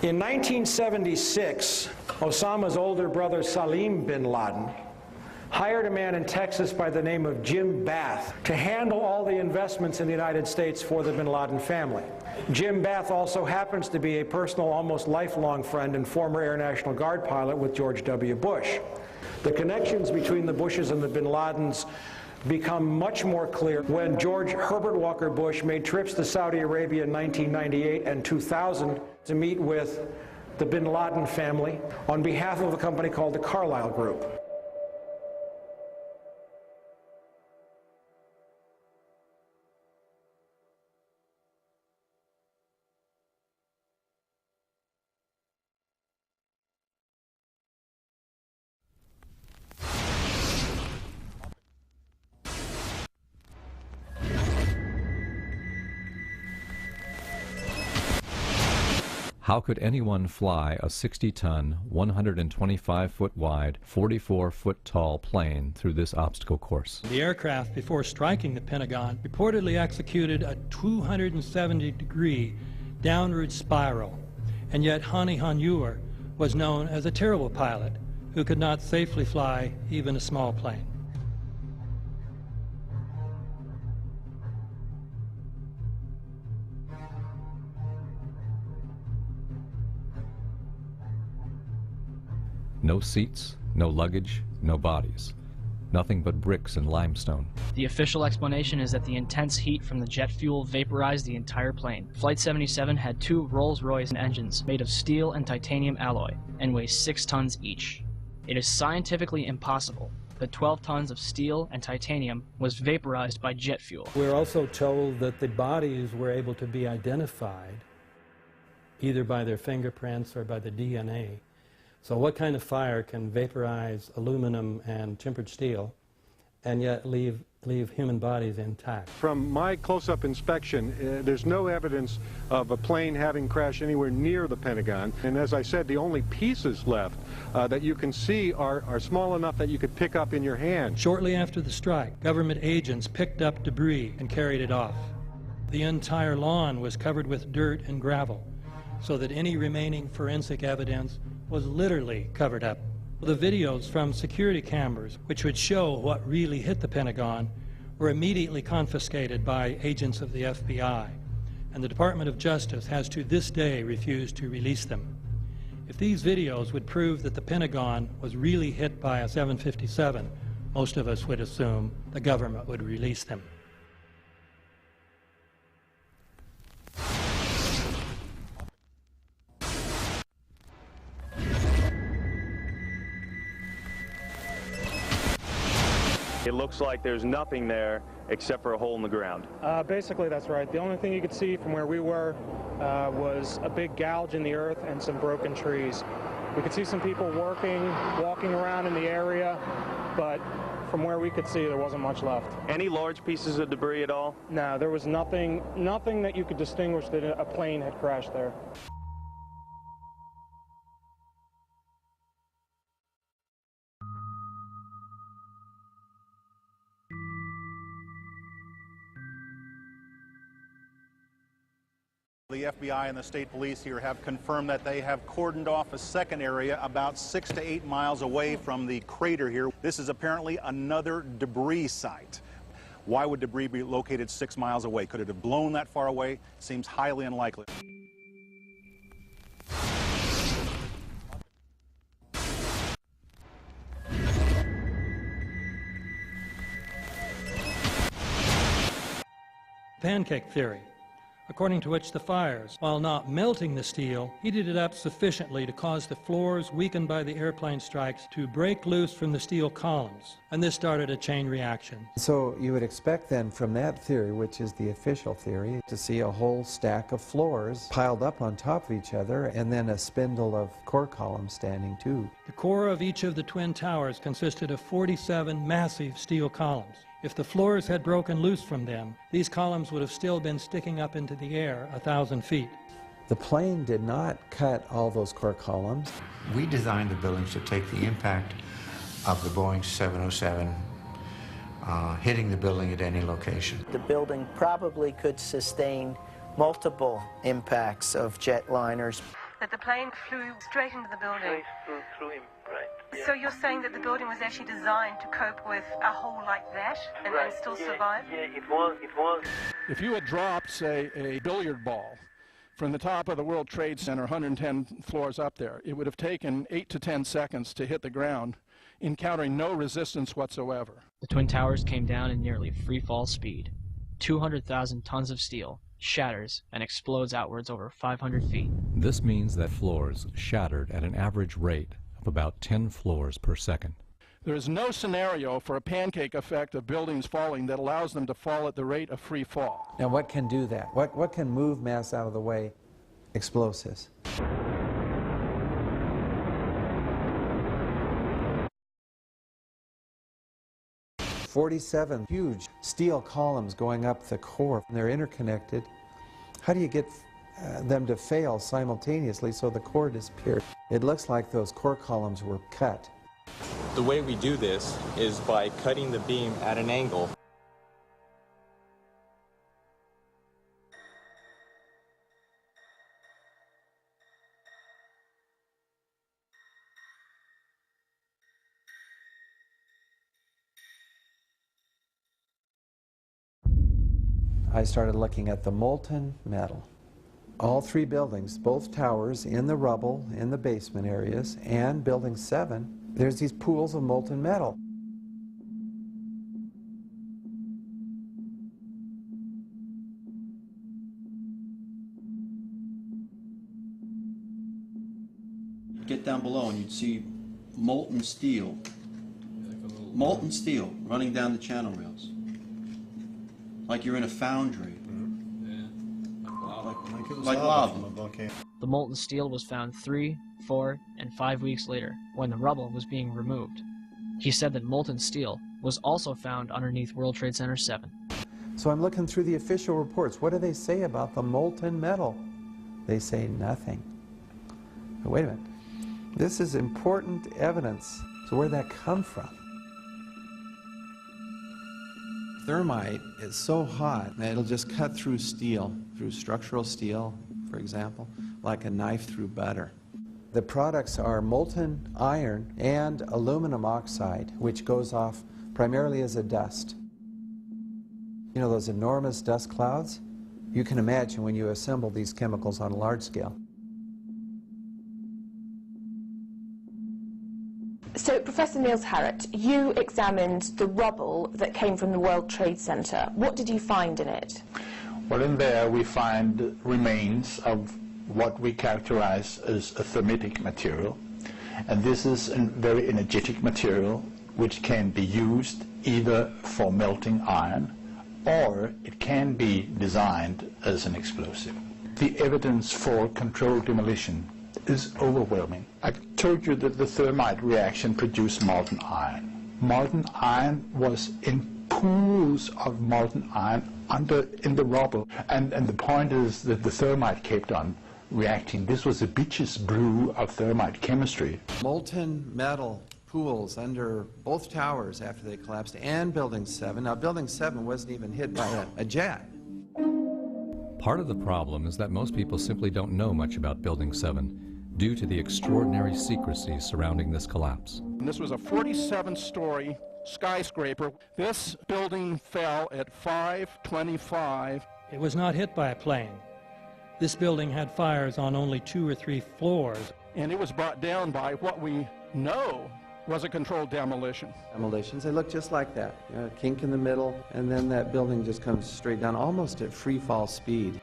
In 1976, Osama's older brother Salim bin Laden hired a man in Texas by the name of Jim Bath to handle all the investments in the United States for the bin Laden family. Jim Bath also happens to be a personal, almost lifelong friend and former Air National Guard pilot with George W. Bush. The connections between the Bushes and the bin Ladens become much more clear when George Herbert Walker Bush made trips to Saudi Arabia in 1998 and 2000 to meet with the bin Laden family on behalf of a company called the Carlyle Group. How could anyone fly a 60-ton, 125-foot wide, 44-foot tall plane through this obstacle course? The aircraft, before striking the Pentagon, reportedly executed a 270-degree downward spiral, and yet Hani Hanjour was known as a terrible pilot who could not safely fly even a small plane. No seats, no luggage, no bodies. Nothing but bricks and limestone. The official explanation is that the intense heat from the jet fuel vaporized the entire plane. Flight 77 had 2 Rolls-Royce engines made of steel and titanium alloy and weigh 6 tons each. It is scientifically impossible that 12 tons of steel and titanium was vaporized by jet fuel. We're also told that the bodies were able to be identified either by their fingerprints or by the DNA. So what kind of fire can vaporize aluminum and tempered steel and yet leave human bodies intact? From my close-up inspection, there's no evidence of a plane having crashed anywhere near the Pentagon. And as I said, the only pieces left that you can see are small enough that you could pick up in your hand. Shortly after the strike, government agents picked up debris and carried it off. The entire lawn was covered with dirt and gravel, so that any remaining forensic evidence was literally covered up. The videos from security cameras, which would show what really hit the Pentagon, were immediately confiscated by agents of the FBI, and the Department of Justice has to this day refused to release them. If these videos would prove that the Pentagon was really hit by a 757, most of us would assume the government would release them. It looks like there's nothing there except for a hole in the ground. Basically, that's right. The only thing you could see from where we were was a big gouge in the earth and some broken trees. We could see some people walking around in the area, but from where we could see, there wasn't much left. Any large pieces of debris at all? No, there was nothing that you could distinguish that a plane had crashed there. The FBI and the state police here have confirmed that they have cordoned off a second area about 6 to 8 miles away from the crater here. This is apparently another debris site. Why would debris be located 6 miles away? Could it have blown that far away? Seems highly unlikely. Pancake theory. according to which the fires, while not melting the steel, heated it up sufficiently to cause the floors weakened by the airplane strikes to break loose from the steel columns, and this started a chain reaction. So you would expect then from that theory, which is the official theory, to see a whole stack of floors piled up on top of each other and then a spindle of core columns standing too. The core of each of the twin towers consisted of 47 massive steel columns. If the floors had broken loose from them, these columns would have still been sticking up into the air 1,000 feet. The plane did not cut all those core columns. We designed the buildings to take the impact of the Boeing 707 hitting the building at any location. The building probably could sustain multiple impacts of jetliners. That the plane flew straight into the building. Through him, right. Yeah. So you're saying that the building was actually designed to cope with a hole like that and right. still yeah, survive? Yeah, it was. If you had dropped, say, a billiard ball from the top of the World Trade Center, 110 floors up there, it would have taken 8 to 10 seconds to hit the ground, encountering no resistance whatsoever. The Twin Towers came down in nearly free-fall speed. 200,000 tons of steel shatters and explodes outwards over 500 feet. This means that floors shattered at an average rate of about 10 floors per second. There is no scenario for a pancake effect of buildings falling that allows them to fall at the rate of free fall. Now what can do that? What can move mass out of the way? Explosives. "47 huge steel columns going up the core, and they're interconnected. How do you get them to fail simultaneously so the core disappeared? It looks like those core columns were cut. The way we do this is by cutting the beam at an angle. I started looking at the molten metal. All three buildings, both towers in the rubble, in the basement areas, and Building 7, there's these pools of molten metal. Get down below and you'd see molten steel running down the channel rails. Like you're in a foundry. Like lava. The molten steel was found 3, 4, and 5 weeks later, when the rubble was being removed. He said that molten steel was also found underneath World Trade Center 7. So I'm looking through the official reports. What do they say about the molten metal? They say nothing. But wait a minute. This is important evidence. So where'd that come from? Thermite is so hot that it'll just cut through steel, through structural steel, for example, like a knife through butter. The products are molten iron and aluminum oxide, which goes off primarily as a dust. You know those enormous dust clouds? You can imagine when you assemble these chemicals on a large scale. So, Professor Niels Harrit, you examined the rubble that came from the World Trade Center. What did you find in it? Well, in there we find remains of what we characterize as a thermitic material. And this is a very energetic material which can be used either for melting iron or it can be designed as an explosive. The evidence for controlled demolition is overwhelming. I told you that the thermite reaction produced molten iron. Molten iron was in pools of molten iron in the rubble. And the point is that the thermite kept on reacting. This was a bitch's brew of thermite chemistry. Molten metal pools under both towers after they collapsed and Building 7. Now, Building 7 wasn't even hit by a jet. Part of the problem is that most people simply don't know much about Building 7 due to the extraordinary secrecy surrounding this collapse. And this was a 47-story skyscraper. This building fell at 5:25. It was not hit by a plane. This building had fires on only 2 or 3 floors. And it was brought down by what we know was a controlled demolition. Demolitions, they look just like that. A kink in the middle, and then that building just comes straight down, almost at free fall speed.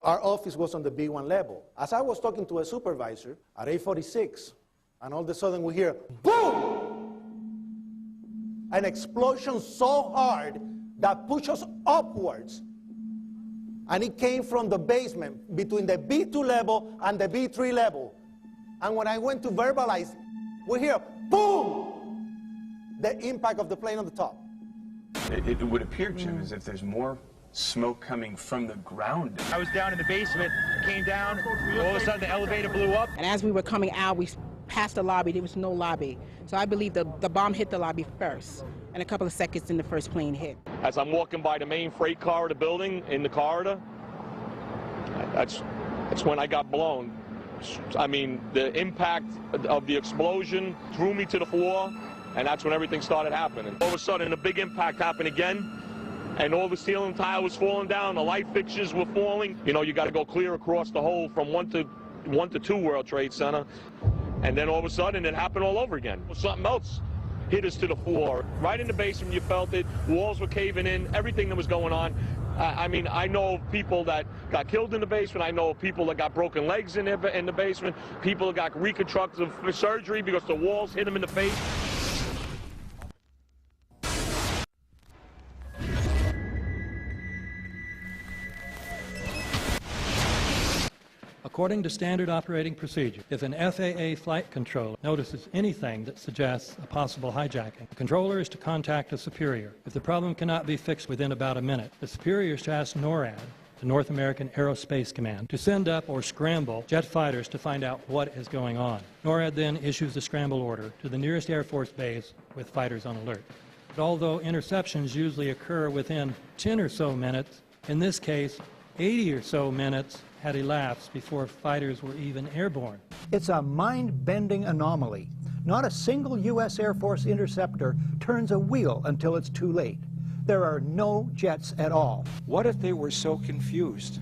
Our office was on the B1 level. As I was talking to a supervisor at 8:46, and all of a sudden we hear, boom! An explosion so hard that pushed us upwards. And it came from the basement between the B2 level and the B3 level. And when I went to verbalize, we hear, boom! The impact of the plane on the top. It would appear, Jim, as if there's more smoke coming from the ground. I was down in the basement, came down, all of a sudden the elevator blew up. And as we were coming out, we passed the lobby, there was no lobby. So I believe the bomb hit the lobby first, and a couple of seconds then the first plane hit. As I'm walking by the main freight corridor building, in the corridor, that's when I got blown. I mean, the impact of the explosion threw me to the floor, and that's when everything started happening. All of a sudden, a big impact happened again, and all the ceiling tile was falling down, the light fixtures were falling. You know, you got to go clear across the whole from 1 to 2 World Trade Center, and then all of a sudden it happened all over again. Something else hit us to the floor. Right in the basement, you felt it. Walls were caving in, everything that was going on. I mean, I know of people that got killed in the basement. I know of people that got broken legs in the basement. People that got reconstructive surgery because the walls hit them in the face. According to standard operating procedure, if an FAA flight controller notices anything that suggests a possible hijacking, the controller is to contact a superior. If the problem cannot be fixed within about a minute, the superior is to ask NORAD, the North American Aerospace Command, to send up or scramble jet fighters to find out what is going on. NORAD then issues the scramble order to the nearest Air Force base with fighters on alert. But although interceptions usually occur within 10 or so minutes, in this case, 80 or so minutes had elapsed before fighters were even airborne. It's a mind-bending anomaly. Not a single U.S. Air Force interceptor turns a wheel until it's too late. There are no jets at all. What if they were so confused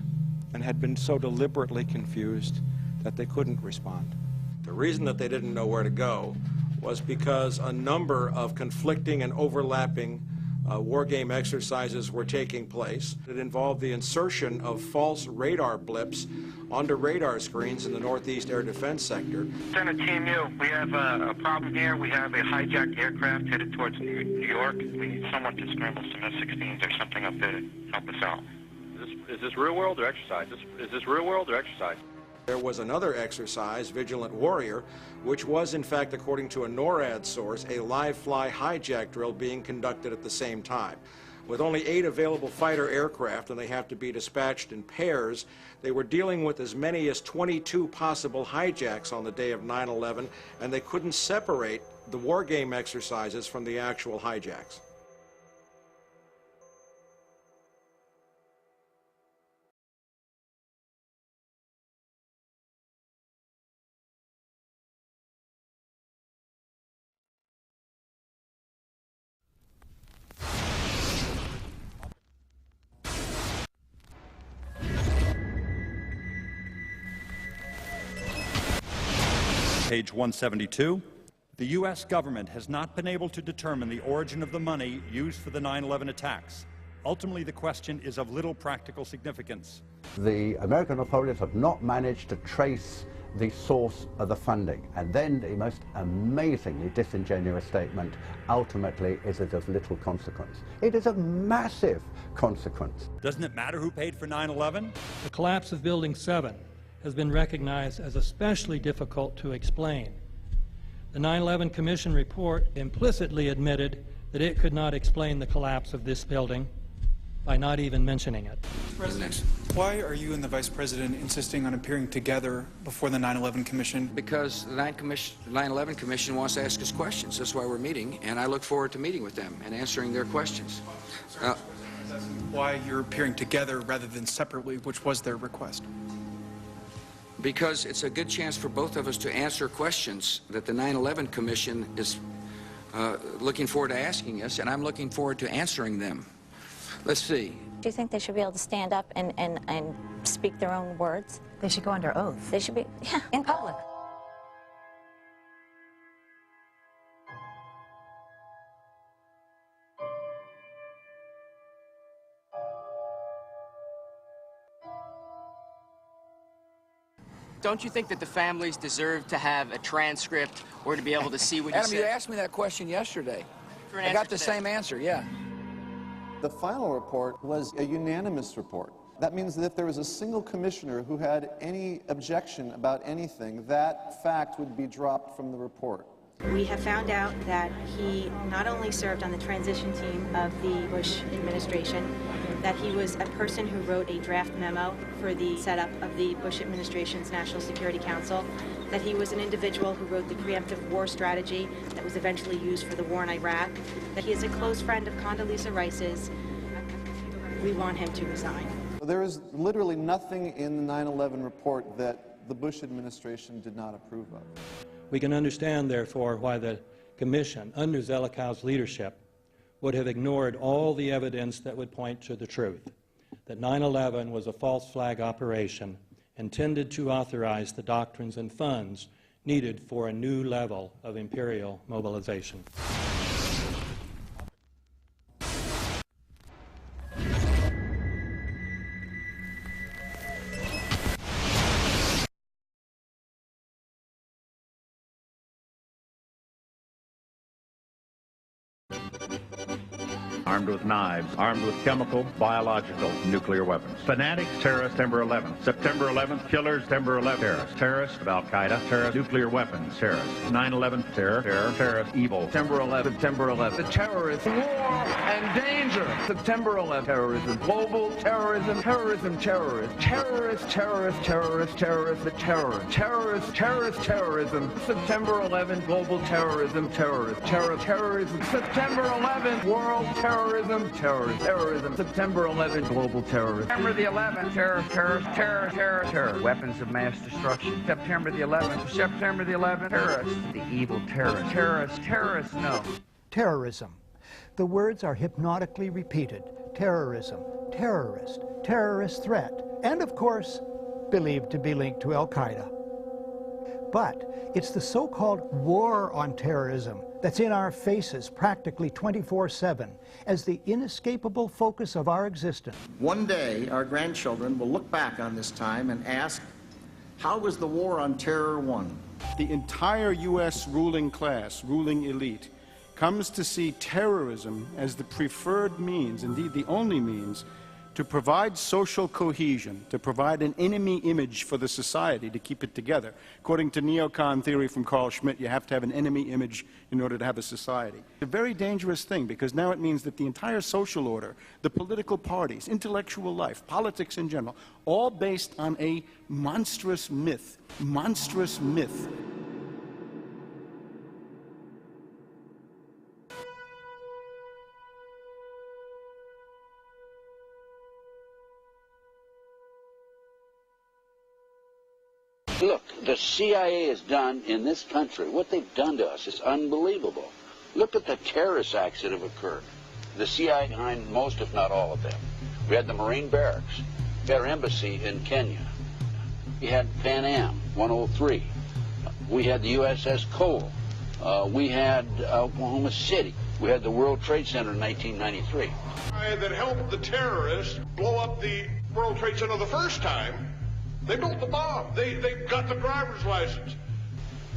and had been so deliberately confused that they couldn't respond? The reason that they didn't know where to go was because a number of conflicting and overlapping war game exercises were taking place. It involved the insertion of false radar blips onto radar screens in the Northeast Air Defense Sector. Center Team U, we have a problem here. We have a hijacked aircraft headed towards New York. We need someone to scramble some F-16s or something up there to help us out. Is this real world or exercise? Is this real world or exercise? There was another exercise, Vigilant Warrior, which was, in fact, according to a NORAD source, a live-fly hijack drill being conducted at the same time. With only 8 available fighter aircraft, and they have to be dispatched in pairs, they were dealing with as many as 22 possible hijacks on the day of 9/11, and they couldn't separate the war game exercises from the actual hijacks. Page 172. The U.S. government has not been able to determine the origin of the money used for the 9/11 attacks. Ultimately, the question is of little practical significance. The American authorities have not managed to trace the source of the funding. And then the most amazingly disingenuous statement ultimately is it of little consequence. It is of massive consequence. Doesn't it matter who paid for 9/11? The collapse of Building 7 has been recognized as especially difficult to explain. The 9/11 Commission report implicitly admitted that it could not explain the collapse of this building by not even mentioning it. President, why are you and the Vice President insisting on appearing together before the 9/11 Commission? Because the 9/11 Commission wants to ask us questions. That's why we're meeting, and I look forward to meeting with them and answering their questions. Why you're appearing together rather than separately, which was their request? Because it's a good chance for both of us to answer questions that the 9/11 Commission is looking forward to asking us, and I'm looking forward to answering them. Let's see. Do you think they should be able to stand up and speak their own words? They should go under oath. They should be, yeah. In public. Don't you think that the families deserve to have a transcript or to be able to see what you Adam, said? you asked me that question yesterday. For an I answer got the today. same answer, yeah. The final report was a unanimous report. That means that if there was a single commissioner who had any objection about anything, that fact would be dropped from the report. We have found out that he not only served on the transition team of the Bush administration, that he was a person who wrote a draft memo for the setup of the Bush administration's National Security Council, that he was an individual who wrote the preemptive war strategy that was eventually used for the war in Iraq, that he is a close friend of Condoleezza Rice's. We want him to resign. There is literally nothing in the 9/11 report that the Bush administration did not approve of. We can understand, therefore, why the Commission, under Zelikow's leadership, would have ignored all the evidence that would point to the truth, that 9/11 was a false flag operation intended to authorize the doctrines and funds needed for a new level of imperial mobilization. Armed with knives, armed with chemical, biological, nuclear weapons. Fanatics, terrorists, September 11th. September 11th, killers, September 11th, terrorists. Terrorists of Al-Qaeda, terrorists, nuclear weapons, terrorists. 9/11, terror, terrorist, evil. September 11th, September 11th. The terrorists, war and danger. September 11th, terrorism, global terrorism, terrorism, terrorists. Terrorists, terrorists, terrorists, terrorists, the terror. Terrorists, terrorists, terrorism. September 11th, global terrorism, terrorists. Terrorism. September 11th, world terrorism, terrorism. September 11th, global terrorism. September the 11th, terror. Weapons of mass destruction. September the 11th, terrorists. The evil terrorists, no. Terrorism. The words are hypnotically repeated. Terrorism, terrorist, terrorist threat, and of course, believed to be linked to Al-Qaeda. But it's the so-called war on terrorism that's in our faces practically 24/7 as the inescapable focus of our existence. One day, our grandchildren will look back on this time and ask, how was the war on terror won? The entire U.S. ruling class, ruling elite, comes to see terrorism as the preferred means, indeed the only means, to provide social cohesion, to provide an enemy image for the society to keep it together. According to neocon theory from Carl Schmitt, you have to have an enemy image in order to have a society. It's a very dangerous thing because now it means that the entire social order, the political parties, intellectual life, politics in general, all based on a monstrous myth. Monstrous myth. Look, the CIA has done in this country, what they've done to us is unbelievable. Look at the terrorist acts that have occurred. The CIA behind most, if not all of them. We had the Marine barracks. We had our embassy in Kenya. We had Pan Am 103. We had the USS Cole. We had Oklahoma City. We had the World Trade Center in 1993. That helped the terrorists blow up the World Trade Center the first time. They built the bomb. They got the driver's license.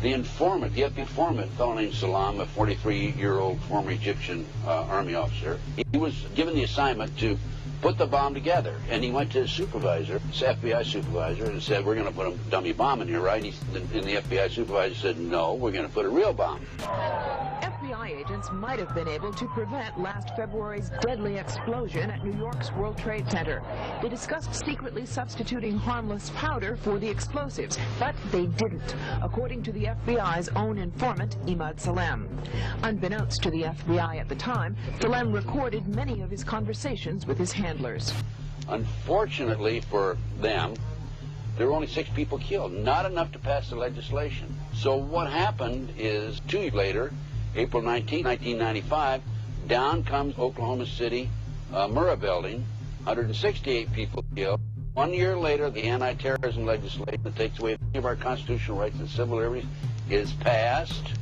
The informant, the informant, a fellow named Salam, a 43-year-old former Egyptian army officer, he was given the assignment to put the bomb together. And he went to his supervisor, his FBI supervisor, and said, we're going to put a dummy bomb in here, right? And the FBI supervisor said, no, we're going to put a real bomb. FBI agents might have been able to prevent last February's deadly explosion at New York's World Trade Center. They discussed secretly substituting harmless powder for the explosives, but they didn't, according to the FBI's own informant, Imad Salem. Unbeknownst to the FBI at the time, Salem recorded many of his conversations with his handlers. Unfortunately for them, there were only 6 people killed, not enough to pass the legislation. So what happened is 2 years later, April 19, 1995, down comes Oklahoma City Murrah building, 168 people killed. 1 year later, the anti-terrorism legislation that takes away many of our constitutional rights and civil liberties is passed.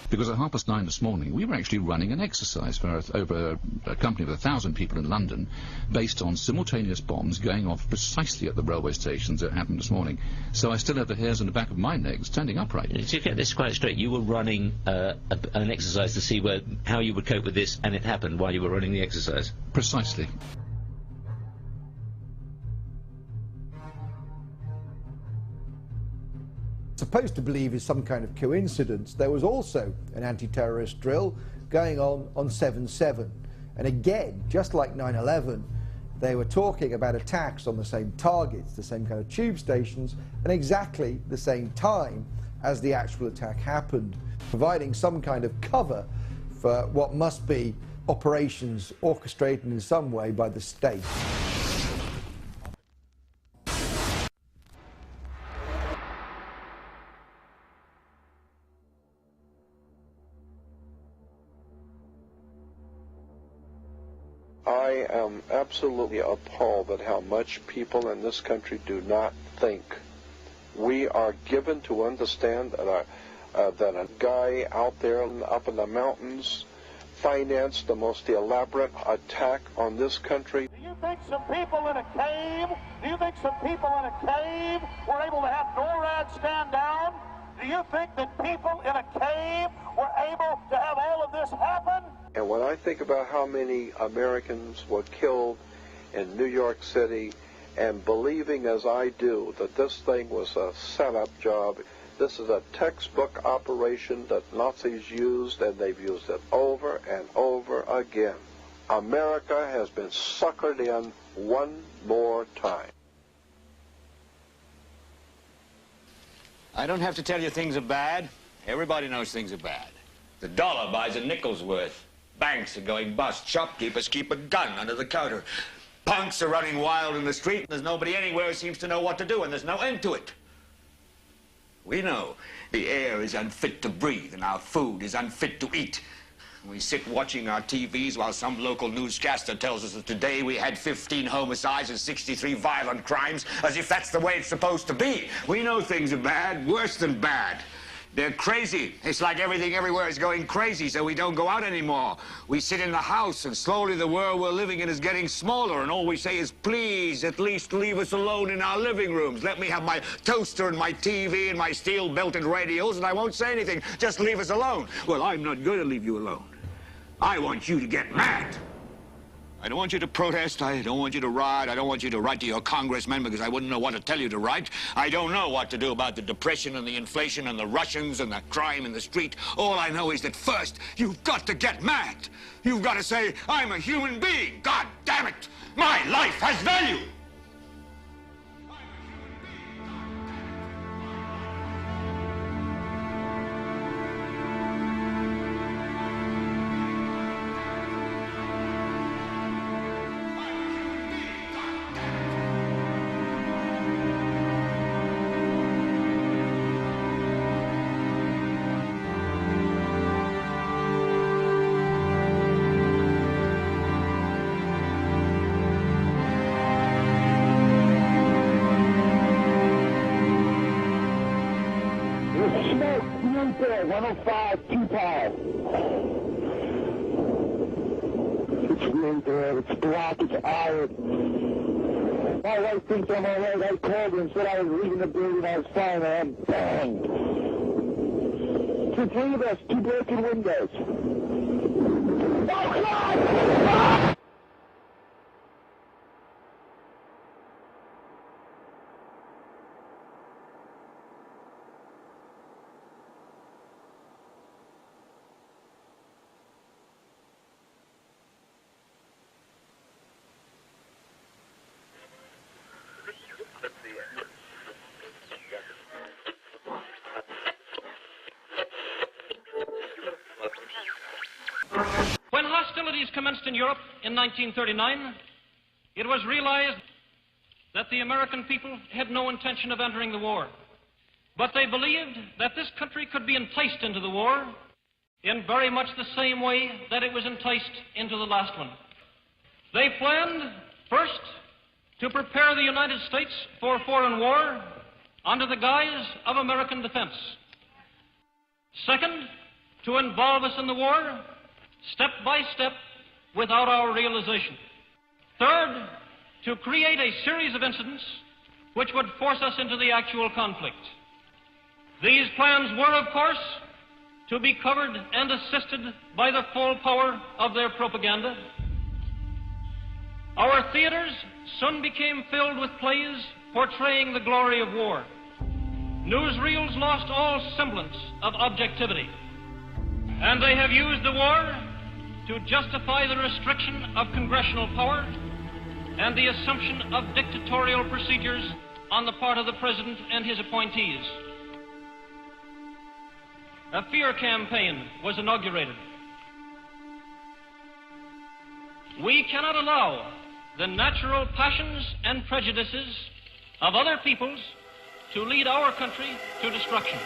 Because at 9:30 this morning, we were actually running an exercise for over a company of 1,000 people in London, based on simultaneous bombs going off precisely at the railway stations that happened this morning. So I still have the hairs on the back of my neck standing upright. To get this quite straight, you were running an exercise to see how you would cope with this, and it happened while you were running the exercise? Precisely. Supposed to believe is some kind of coincidence, there was also an anti-terrorist drill going on 7/7. And again, just like 9/11, they were talking about attacks on the same targets, the same kind of tube stations, and exactly the same time as the actual attack happened, providing some kind of cover for what must be operations orchestrated in some way by the state. I am absolutely appalled at how much people in this country do not think. We are given to understand that a guy out there up in the mountains financed the most elaborate attack on this country. Do you think some people in a cave, were able to have NORAD stand down? Do you think that people in a cave were able to have all of this happen? And when I think about how many Americans were killed in New York City, and believing as I do that this thing was a setup job, this is a textbook operation that Nazis used, and they've used it over and over again. America has been suckered in one more time. I don't have to tell you things are bad. Everybody knows things are bad. The dollar buys a nickel's worth. Banks are going bust. Shopkeepers keep a gun under the counter. Punks are running wild in the street. There's nobody anywhere who seems to know what to do, and there's no end to it. We know the air is unfit to breathe, and our food is unfit to eat. We sit watching our TVs while some local newscaster tells us that today we had 15 homicides and 63 violent crimes, as if that's the way it's supposed to be. We know things are bad, worse than bad. They're crazy. It's like everything everywhere is going crazy, so we don't go out anymore. We sit in the house, and slowly the world we're living in is getting smaller, and all we say is, please, at least leave us alone in our living rooms. Let me have my toaster and my TV and my steel-belted radios, and I won't say anything. Just leave us alone. Well, I'm not going to leave you alone. I want you to get mad. I don't want you to protest. I don't want you to riot. I don't want you to write to your congressmen because I wouldn't know what to tell you to write. I don't know what to do about the depression and the inflation and the Russians and the crime in the street. All I know is that first, you've got to get mad. You've got to say, I'm a human being. God damn it. My life has value. There, 105, 2 pounds. It's green there, it's black, it's iron. My wife thinks I'm all right. I called her and said I was leaving the building, I was fine, man. Bang! 3 of us, 2 broken windows. Oh, God! Ah! When hostilities commenced in Europe in 1939, it was realized that the American people had no intention of entering the war. But they believed that this country could be enticed into the war in very much the same way that it was enticed into the last one. They planned, first, to prepare the United States for foreign war under the guise of American defense. Second, to involve us in the war, step by step, without our realization. Third, to create a series of incidents which would force us into the actual conflict. These plans were, of course, to be covered and assisted by the full power of their propaganda. Our theaters soon became filled with plays portraying the glory of war. Newsreels lost all semblance of objectivity, and they have used the war to justify the restriction of congressional power and the assumption of dictatorial procedures on the part of the President and his appointees. A fear campaign was inaugurated. We cannot allow the natural passions and prejudices of other peoples to lead our country to destruction.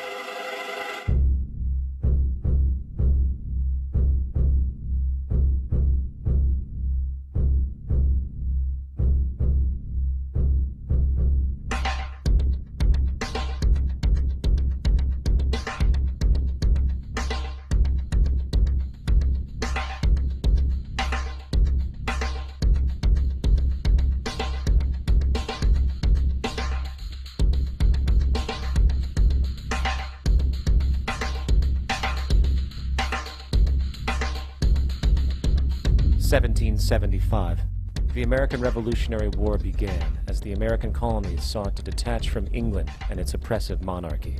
(1775). The American Revolutionary War began as the American colonies sought to detach from England and its oppressive monarchy.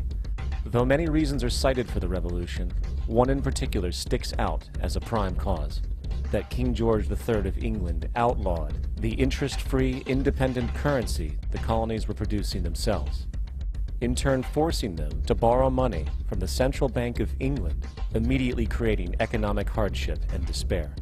Though many reasons are cited for the revolution, one in particular sticks out as a prime cause: that King George III of England outlawed the interest-free, independent currency the colonies were producing themselves, in turn forcing them to borrow money from the Central Bank of England, immediately creating economic hardship and despair.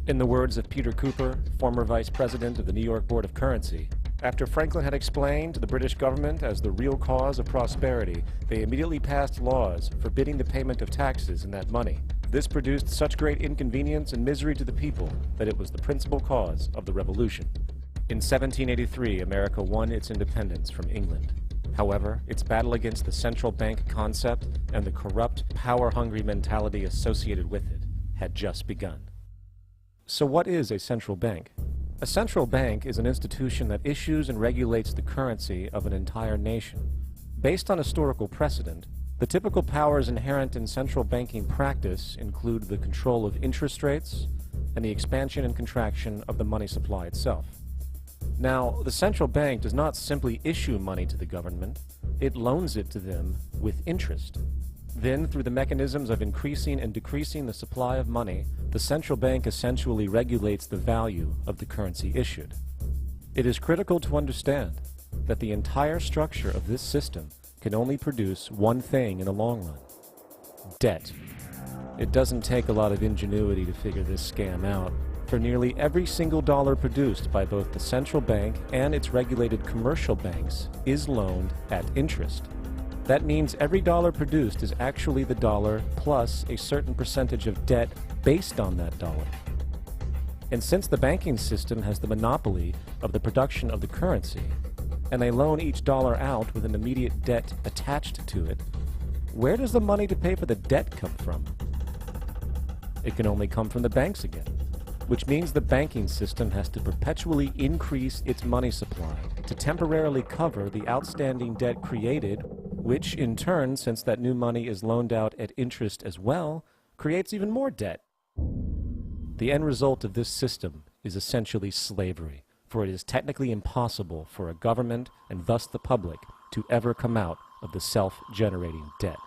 In the words of Peter Cooper, former vice president of the New York Board of Currency, after Franklin had explained to the British government as the real cause of prosperity, they immediately passed laws forbidding the payment of taxes in that money. This produced such great inconvenience and misery to the people that it was the principal cause of the Revolution. In 1783, America won its independence from England. However, its battle against the central bank concept and the corrupt, power-hungry mentality associated with it had just begun. So what is a central bank? A central bank is an institution that issues and regulates the currency of an entire nation. Based on historical precedent, the typical powers inherent in central banking practice include the control of interest rates and the expansion and contraction of the money supply itself. Now, the central bank does not simply issue money to the government, it loans it to them with interest. Then, through the mechanisms of increasing and decreasing the supply of money, the central bank essentially regulates the value of the currency issued. It is critical to understand that the entire structure of this system can only produce one thing in the long run: debt. It doesn't take a lot of ingenuity to figure this scam out, for nearly every single dollar produced by both the central bank and its regulated commercial banks is loaned at interest. That means every dollar produced is actually the dollar plus a certain percentage of debt based on that dollar. And since the banking system has the monopoly of the production of the currency, and they loan each dollar out with an immediate debt attached to it, where does the money to pay for the debt come from? It can only come from the banks again, which means the banking system has to perpetually increase its money supply to temporarily cover the outstanding debt created, which in turn, since that new money is loaned out at interest as well, creates even more debt. The end result of this system is essentially slavery, for it is technically impossible for a government, and thus the public, to ever come out of the self-generating debt.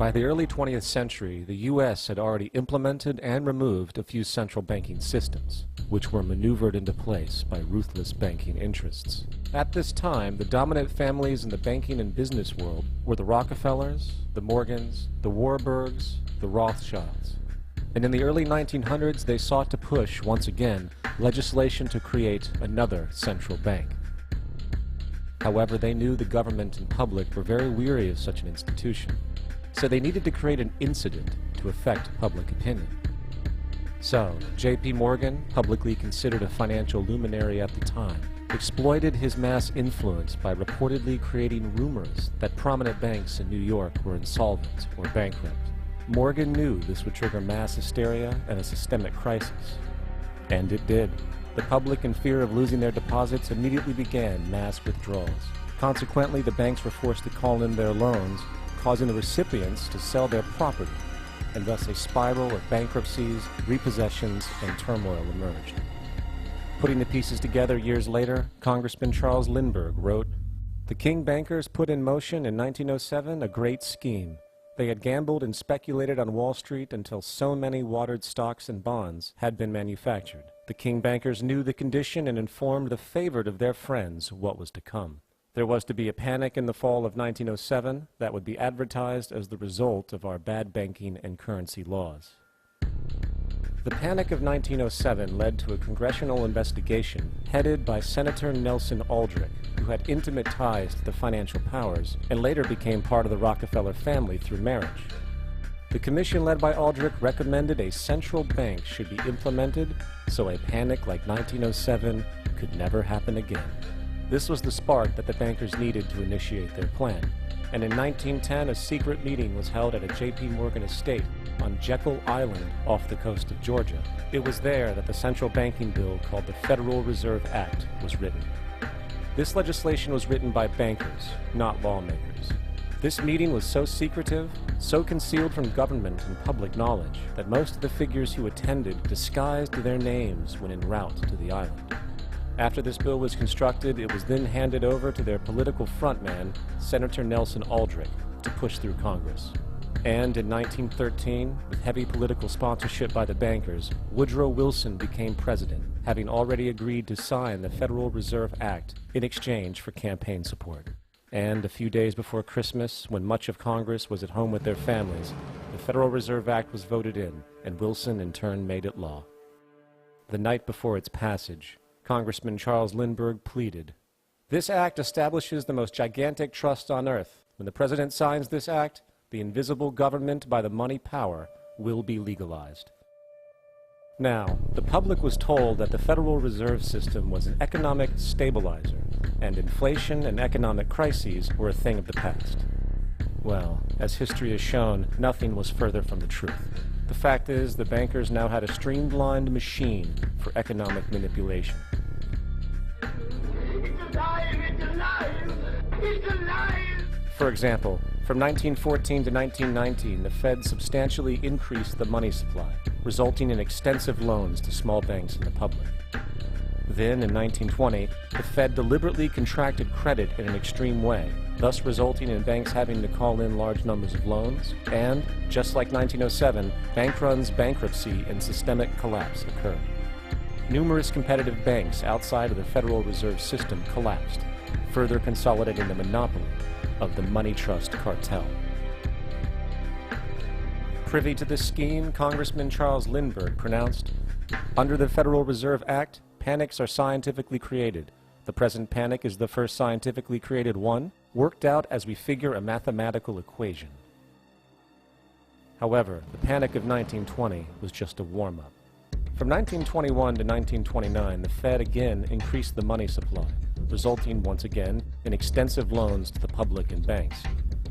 By the early 20th century, the U.S. had already implemented and removed a few central banking systems, which were maneuvered into place by ruthless banking interests. At this time, the dominant families in the banking and business world were the Rockefellers, the Morgans, the Warburgs, the Rothschilds. And in the early 1900s, they sought to push, once again, legislation to create another central bank. However, they knew the government and public were very weary of such an institution, so they needed to create an incident to affect public opinion. So, J.P. Morgan, publicly considered a financial luminary at the time, exploited his mass influence by reportedly creating rumors that prominent banks in New York were insolvent or bankrupt. Morgan knew this would trigger mass hysteria and a systemic crisis. And it did. The public, in fear of losing their deposits, immediately began mass withdrawals. Consequently, the banks were forced to call in their loans, causing the recipients to sell their property, and thus a spiral of bankruptcies, repossessions, and turmoil emerged. Putting the pieces together years later, Congressman Charles Lindbergh wrote, "The King bankers put in motion in 1907 a great scheme. They had gambled and speculated on Wall Street until so many watered stocks and bonds had been manufactured. The King bankers knew the condition and informed the favored of their friends what was to come. There was to be a panic in the fall of 1907 that would be advertised as the result of our bad banking and currency laws." The Panic of 1907 led to a congressional investigation headed by Senator Nelson Aldrich, who had intimate ties to the financial powers and later became part of the Rockefeller family through marriage. The commission led by Aldrich recommended a central bank should be implemented so a panic like 1907 could never happen again. This was the spark that the bankers needed to initiate their plan. And in 1910, a secret meeting was held at a J.P. Morgan estate on Jekyll Island off the coast of Georgia. It was there that the central banking bill called the Federal Reserve Act was written. This legislation was written by bankers, not lawmakers. This meeting was so secretive, so concealed from government and public knowledge, that most of the figures who attended disguised their names when en route to the island. After this bill was constructed, it was then handed over to their political frontman, Senator Nelson Aldrich, to push through Congress. And in 1913, with heavy political sponsorship by the bankers, Woodrow Wilson became president, having already agreed to sign the Federal Reserve Act in exchange for campaign support. And a few days before Christmas, when much of Congress was at home with their families, the Federal Reserve Act was voted in, and Wilson in turn made it law. The night before its passage, Congressman Charles Lindbergh pleaded, "This act establishes the most gigantic trust on earth. When the president signs this act, the invisible government by the money power will be legalized." Now, the public was told that the Federal Reserve System was an economic stabilizer, and inflation and economic crises were a thing of the past. Well, as history has shown, nothing was further from the truth. The fact is, the bankers now had a streamlined machine for economic manipulation. For example, from 1914 to 1919, the Fed substantially increased the money supply, resulting in extensive loans to small banks and the public. Then, in 1920, the Fed deliberately contracted credit in an extreme way, thus resulting in banks having to call in large numbers of loans, and, just like 1907, bank runs, bankruptcy, and systemic collapse occurred. Numerous competitive banks outside of the Federal Reserve System collapsed, further consolidating the monopoly of the money trust cartel. Privy to this scheme, Congressman Charles Lindbergh pronounced, "Under the Federal Reserve Act, panics are scientifically created. The present panic is the first scientifically created one, worked out as we figure a mathematical equation." However, the Panic of 1920 was just a warm-up. From 1921 to 1929, the Fed again increased the money supply, resulting once again in extensive loans to the public and banks.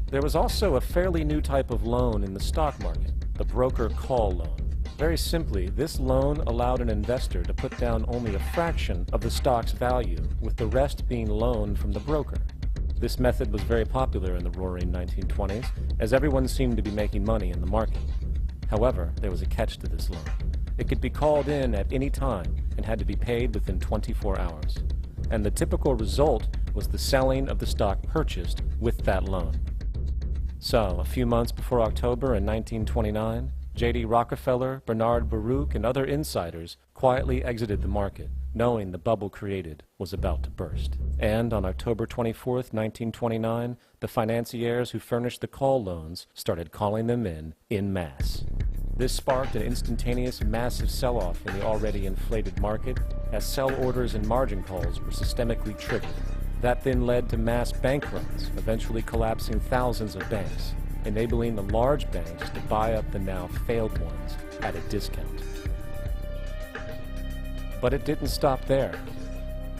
There was also a fairly new type of loan in the stock market, the broker call loan. Very simply, this loan allowed an investor to put down only a fraction of the stock's value, with the rest being loaned from the broker. This method was very popular in the roaring 1920s, as everyone seemed to be making money in the market. However, there was a catch to this loan. It could be called in at any time and had to be paid within 24 hours. And the typical result was the selling of the stock purchased with that loan. So, a few months before October in 1929, J.D. Rockefeller, Bernard Baruch, and other insiders quietly exited the market, knowing the bubble created was about to burst. And on October 24, 1929, the financiers who furnished the call loans started calling them in masse. This sparked an instantaneous massive sell-off in the already inflated market, as sell orders and margin calls were systemically triggered. That then led to mass bank runs, eventually collapsing thousands of banks, enabling the large banks to buy up the now failed ones at a discount. But it didn't stop there.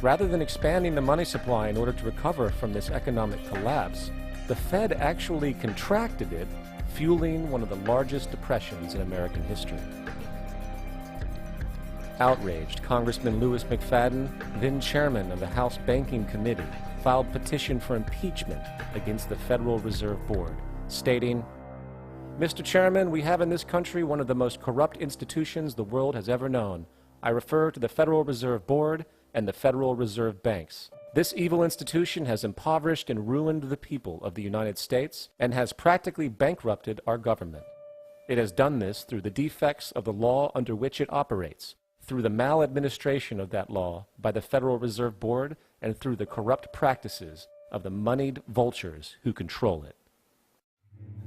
Rather than expanding the money supply in order to recover from this economic collapse, the Fed actually contracted it, fueling one of the largest depressions in American history. Outraged, Congressman Louis McFadden, then chairman of the House Banking Committee, filed petition for impeachment against the Federal Reserve Board, stating, "Mr. Chairman, we have in this country one of the most corrupt institutions the world has ever known. I refer to the Federal Reserve Board and the Federal Reserve Banks. This evil institution has impoverished and ruined the people of the United States and has practically bankrupted our government. It has done this through the defects of the law under which it operates, through the maladministration of that law by the Federal Reserve Board, and through the corrupt practices of the moneyed vultures who control it."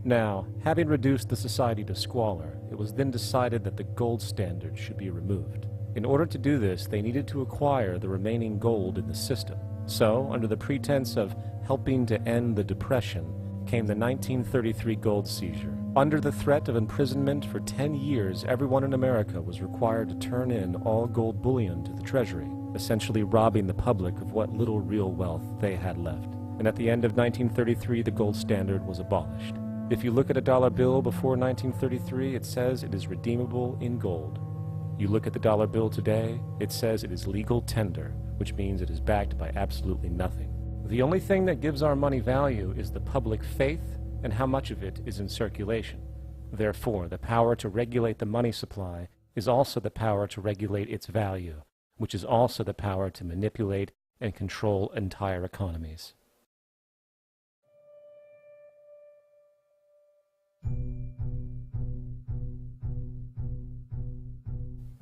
Now, having reduced the society to squalor, it was then decided that the gold standard should be removed. In order to do this, they needed to acquire the remaining gold in the system. So, under the pretense of helping to end the Depression, came the 1933 gold seizure. Under the threat of imprisonment for 10 years, everyone in America was required to turn in all gold bullion to the Treasury, essentially robbing the public of what little real wealth they had left. And at the end of 1933, the gold standard was abolished. If you look at a dollar bill before 1933, it says it is redeemable in gold. You look at the dollar bill today, it says it is legal tender, which means it is backed by absolutely nothing. The only thing that gives our money value is the public faith and how much of it is in circulation. Therefore, the power to regulate the money supply is also the power to regulate its value, which is also the power to manipulate and control entire economies.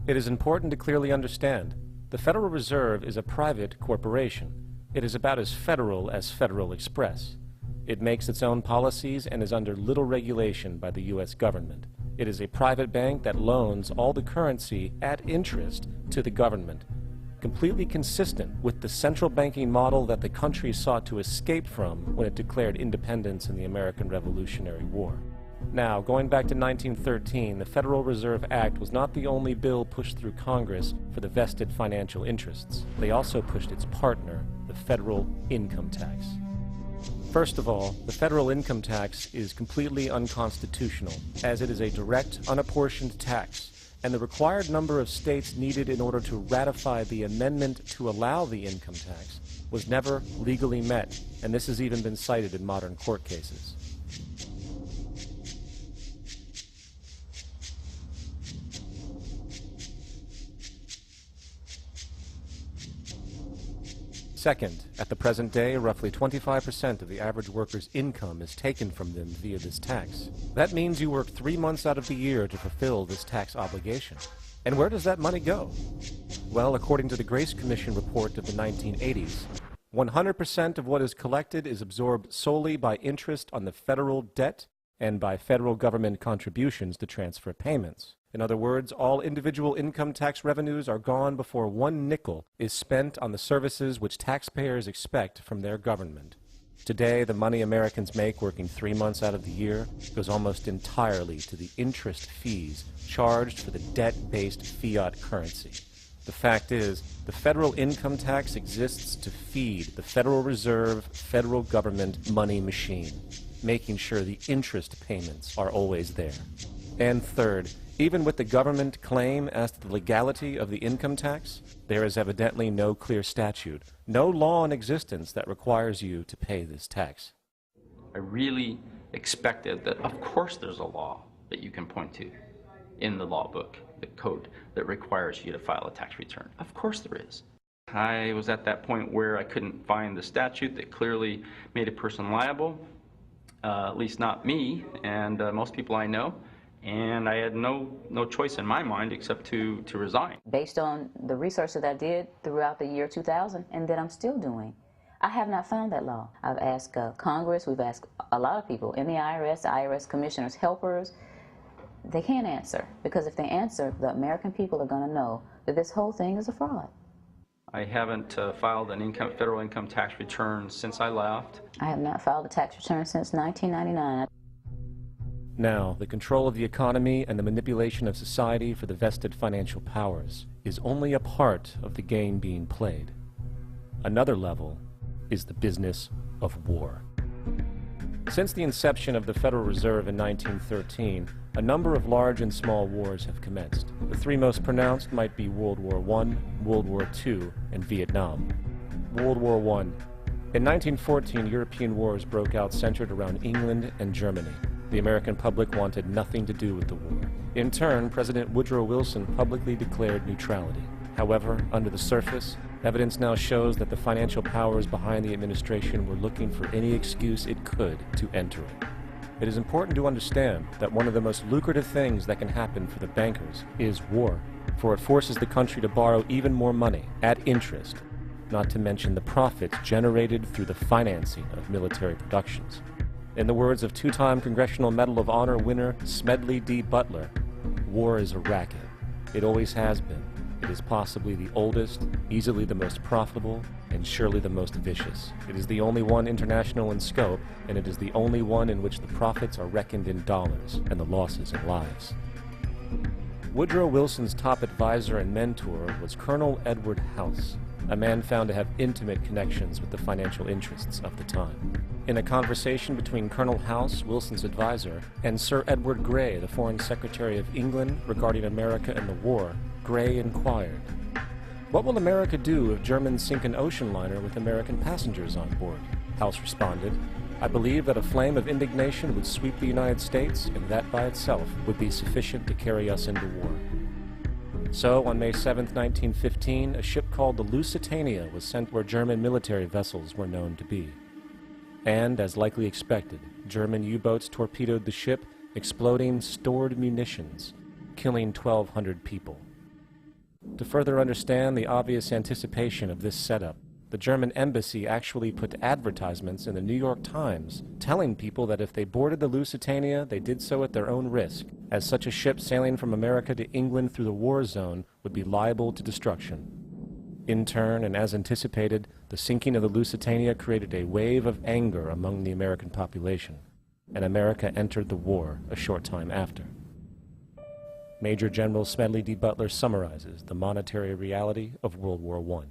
It is important to clearly understand, the Federal Reserve is a private corporation. It is about as Federal Express. It makes its own policies and is under little regulation by the U.S. government. It is a private bank that loans all the currency at interest to the government, completely consistent with the central banking model that the country sought to escape from when it declared independence in the American Revolutionary War. Now, going back to 1913, the Federal Reserve Act was not the only bill pushed through Congress for the vested financial interests. They also pushed its partner, the federal income tax. First of all, the federal income tax is completely unconstitutional, as it is a direct, unapportioned tax, and the required number of states needed in order to ratify the amendment to allow the income tax was never legally met, and this has even been cited in modern court cases. Second, at the present day, roughly 25% of the average worker's income is taken from them via this tax. That means you work 3 months out of the year to fulfill this tax obligation. And where does that money go? Well, according to the Grace Commission report of the 1980s, 100% of what is collected is absorbed solely by interest on the federal debt and by federal government contributions to transfer payments. In other words, all individual income tax revenues are gone before 1 nickel is spent on the services which taxpayers expect from their government. Today, the money Americans make working 3 months out of the year goes almost entirely to the interest fees charged for the debt-based fiat currency. The fact is, the federal income tax exists to feed the Federal Reserve federal government money machine, making sure the interest payments are always there. And third, even with the government claim as to the legality of the income tax, there is evidently no clear statute, no law in existence that requires you to pay this tax. I really expected that, of course, there's a law that you can point to in the law book, the code, that requires you to file a tax return. Of course there is. I was at that point where I couldn't find the statute that clearly made a person liable, at least not me and most people I know, and I had no choice in my mind except to resign. Based on the research that I did throughout the year 2000 and that I'm still doing, I have not found that law. I've asked Congress, we've asked a lot of people in the IRS commissioners, helpers. They can't answer, because if they answer, the American people are going to know that this whole thing is a fraud. I haven't filed an federal income tax return since I left. I have not filed a tax return since 1999. Now, the control of the economy and the manipulation of society for the vested financial powers is only a part of the game being played. Another level is the business of war. Since the inception of the Federal Reserve in 1913, a number of large and small wars have commenced. The three most pronounced might be World War I, World War II, and Vietnam. World War I. In 1914, European wars broke out centered around England and Germany. The American public wanted nothing to do with the war. In turn, President Woodrow Wilson publicly declared neutrality. However, under the surface, evidence now shows that the financial powers behind the administration were looking for any excuse it could to enter it. It is important to understand that one of the most lucrative things that can happen for the bankers is war, for it forces the country to borrow even more money at interest, not to mention the profits generated through the financing of military productions. In the words of two-time Congressional Medal of Honor winner Smedley D. Butler, war is a racket. It always has been. It is possibly the oldest, easily the most profitable, and surely the most vicious. It is the only one international in scope, and it is the only one in which the profits are reckoned in dollars and the losses in lives. Woodrow Wilson's top advisor and mentor was Colonel Edward House, a man found to have intimate connections with the financial interests of the time. In a conversation between Colonel House, Wilson's advisor, and Sir Edward Grey, the Foreign Secretary of England, regarding America and the war, Grey inquired, "What will America do if Germans sink an ocean liner with American passengers on board?" House responded, "I believe that a flame of indignation would sweep the United States, and that by itself would be sufficient to carry us into war." So, on May 7, 1915, a ship called the Lusitania was sent where German military vessels were known to be. And, as likely expected, German U-boats torpedoed the ship, exploding stored munitions, killing 1,200 people. To further understand the obvious anticipation of this setup, the German embassy actually put advertisements in the New York Times telling people that if they boarded the Lusitania, they did so at their own risk, as such a ship sailing from America to England through the war zone would be liable to destruction. In turn, and as anticipated, the sinking of the Lusitania created a wave of anger among the American population, and America entered the war a short time after. Major General Smedley D. Butler summarizes the monetary reality of World War I.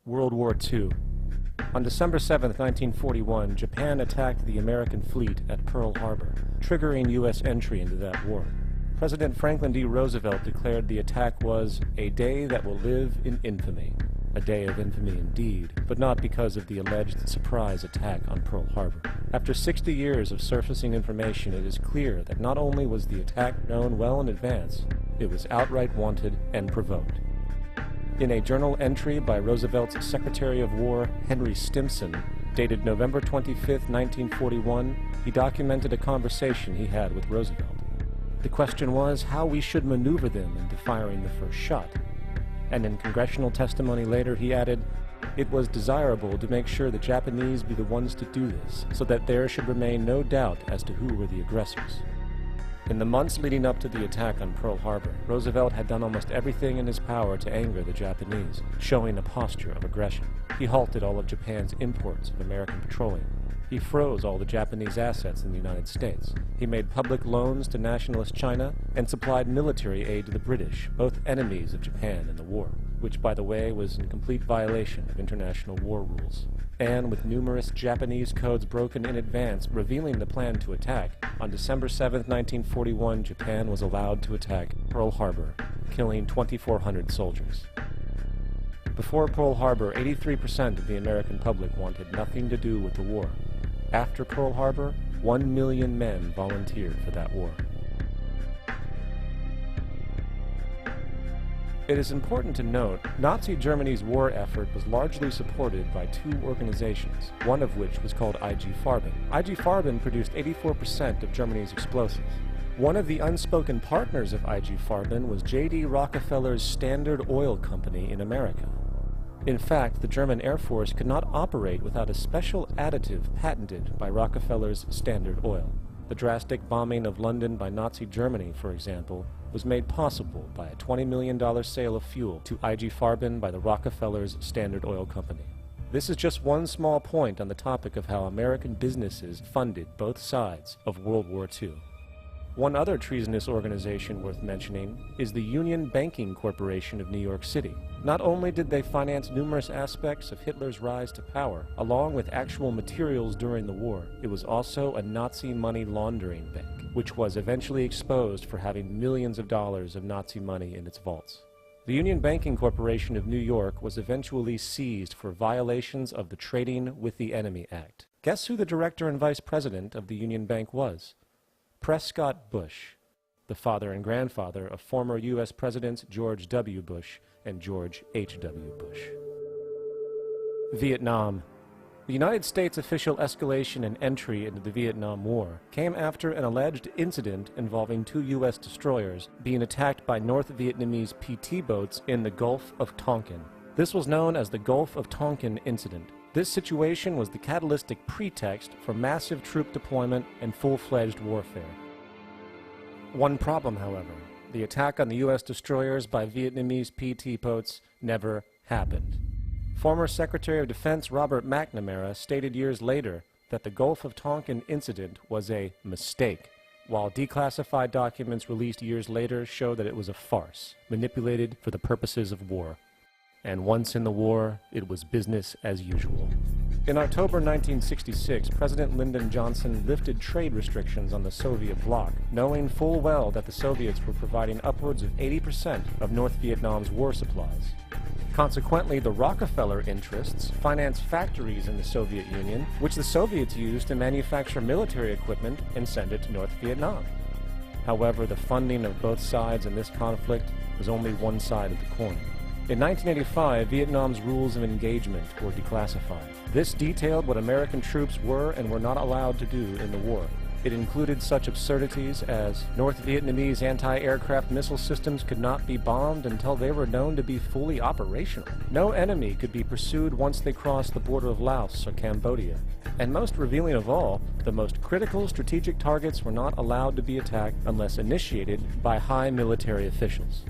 World War II. On December 7, 1941, Japan attacked the American fleet at Pearl Harbor, triggering U.S. entry into that war. President Franklin D. Roosevelt declared the attack was a day that will live in infamy. A day of infamy indeed, but not because of the alleged surprise attack on Pearl Harbor. After 60 years of surfacing information, it is clear that not only was the attack known well in advance, it was outright wanted and provoked. In a journal entry by Roosevelt's Secretary of War, Henry Stimson, dated November 25, 1941, he documented a conversation he had with Roosevelt. The question was how we should maneuver them into firing the first shot. And in congressional testimony later, he added, "It was desirable to make sure the Japanese be the ones to do this, so that there should remain no doubt as to who were the aggressors." In the months leading up to the attack on Pearl Harbor, Roosevelt had done almost everything in his power to anger the Japanese, showing a posture of aggression. He halted all of Japan's imports of American petroleum. He froze all the Japanese assets in the United States. He made public loans to nationalist China and supplied military aid to the British, both enemies of Japan in the war, which, by the way, was in complete violation of international war rules. And with numerous Japanese codes broken in advance revealing the plan to attack, on December 7, 1941, Japan was allowed to attack Pearl Harbor, killing 2,400 soldiers. Before Pearl Harbor, 83% of the American public wanted nothing to do with the war. After Pearl Harbor, 1 million men volunteered for that war. It is important to note, Nazi Germany's war effort was largely supported by two organizations, one of which was called IG Farben. IG Farben produced 84% of Germany's explosives. One of the unspoken partners of IG Farben was J.D. Rockefeller's Standard Oil Company in America. In fact, the German Air Force could not operate without a special additive patented by Rockefeller's Standard Oil. The drastic bombing of London by Nazi Germany, for example, was made possible by a $20 million sale of fuel to IG Farben by the Rockefeller's Standard Oil Company. This is just one small point on the topic of how American businesses funded both sides of World War II. One other treasonous organization worth mentioning is the Union Banking Corporation of New York City. Not only did they finance numerous aspects of Hitler's rise to power, along with actual materials during the war, it was also a Nazi money laundering bank, which was eventually exposed for having millions of dollars of Nazi money in its vaults. The Union Banking Corporation of New York was eventually seized for violations of the Trading with the Enemy Act. Guess who the director and vice president of the Union Bank was? Prescott Bush, the father and grandfather of former U.S. Presidents George W. Bush and George H.W. Bush. Vietnam. The United States' official escalation and entry into the Vietnam War came after an alleged incident involving two U.S. destroyers being attacked by North Vietnamese PT boats in the Gulf of Tonkin. This was known as the Gulf of Tonkin Incident. This situation was the catalytic pretext for massive troop deployment and full-fledged warfare. One problem, however, the attack on the U.S. destroyers by Vietnamese PT boats never happened. Former Secretary of Defense Robert McNamara stated years later that the Gulf of Tonkin incident was a mistake, while declassified documents released years later show that it was a farce, manipulated for the purposes of war. And once in the war, it was business as usual. In October 1966, President Lyndon Johnson lifted trade restrictions on the Soviet bloc, knowing full well that the Soviets were providing upwards of 80% of North Vietnam's war supplies. Consequently, the Rockefeller interests financed factories in the Soviet Union, which the Soviets used to manufacture military equipment and send it to North Vietnam. However, the funding of both sides in this conflict was only one side of the coin. In 1985, Vietnam's rules of engagement were declassified. This detailed what American troops were and were not allowed to do in the war. It included such absurdities as North Vietnamese anti-aircraft missile systems could not be bombed until they were known to be fully operational. No enemy could be pursued once they crossed the border of Laos or Cambodia. And most revealing of all, the most critical strategic targets were not allowed to be attacked unless initiated by high military officials.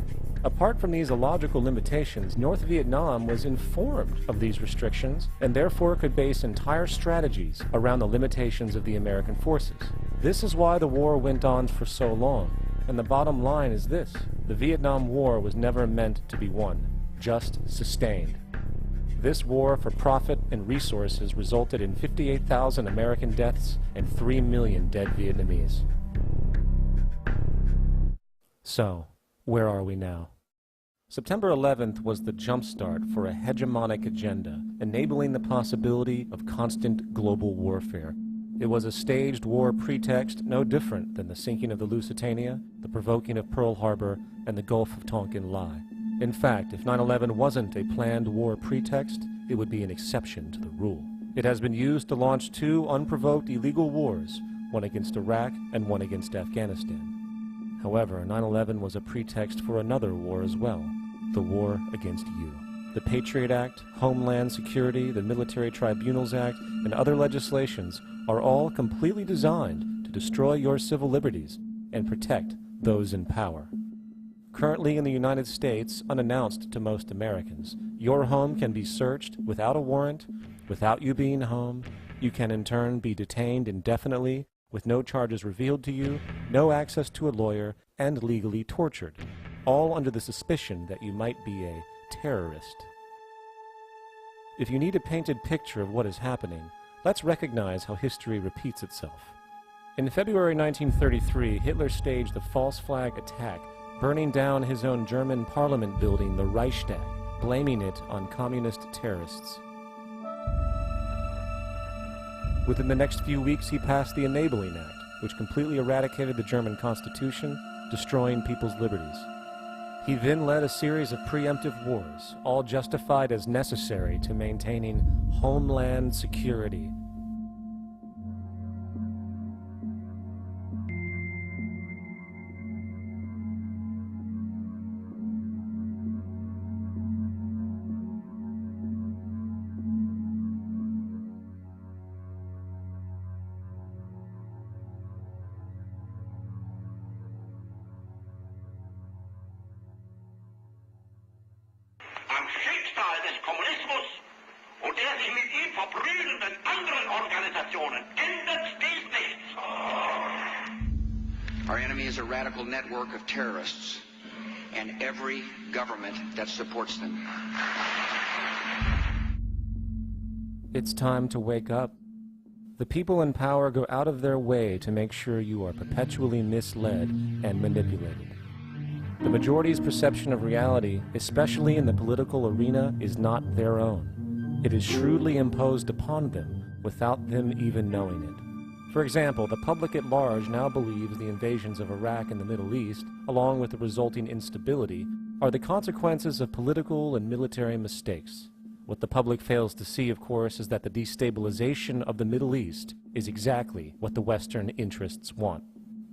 Apart from these illogical limitations, North Vietnam was informed of these restrictions and therefore could base entire strategies around the limitations of the American forces. This is why the war went on for so long, and the bottom line is this: the Vietnam War was never meant to be won, just sustained. This war for profit and resources resulted in 58,000 American deaths and 3 million dead Vietnamese. So, where are we now? September 11th was the jumpstart for a hegemonic agenda, enabling the possibility of constant global warfare. It was a staged war pretext no different than the sinking of the Lusitania, the provoking of Pearl Harbor, and the Gulf of Tonkin lie. In fact, if 9/11 wasn't a planned war pretext, it would be an exception to the rule. It has been used to launch two unprovoked illegal wars, one against Iraq and one against Afghanistan. However, 9/11 was a pretext for another war as well, the war against you. The Patriot Act, Homeland Security, the Military Tribunals Act, and other legislations are all completely designed to destroy your civil liberties and protect those in power. Currently in the United States, unannounced to most Americans, your home can be searched without a warrant, without you being home. You can in turn be detained indefinitely, with no charges revealed to you, no access to a lawyer, and legally tortured, all under the suspicion that you might be a terrorist. If you need a painted picture of what is happening, let's recognize how history repeats itself. In February 1933, Hitler staged the false flag attack, burning down his own German parliament building, the Reichstag, blaming it on communist terrorists. Within the next few weeks, he passed the Enabling Act, which completely eradicated the German Constitution, destroying people's liberties. He then led a series of preemptive wars, all justified as necessary to maintaining homeland security. Our enemy is a radical network of terrorists and every government that supports them. It's time to wake up. The people in power go out of their way to make sure you are perpetually misled and manipulated. The majority's perception of reality, especially in the political arena, is not their own. It is shrewdly imposed upon them without them even knowing it. For example, the public at large now believes the invasions of Iraq and the Middle East, along with the resulting instability, are the consequences of political and military mistakes. What the public fails to see, of course, is that the destabilization of the Middle East is exactly what the Western interests want.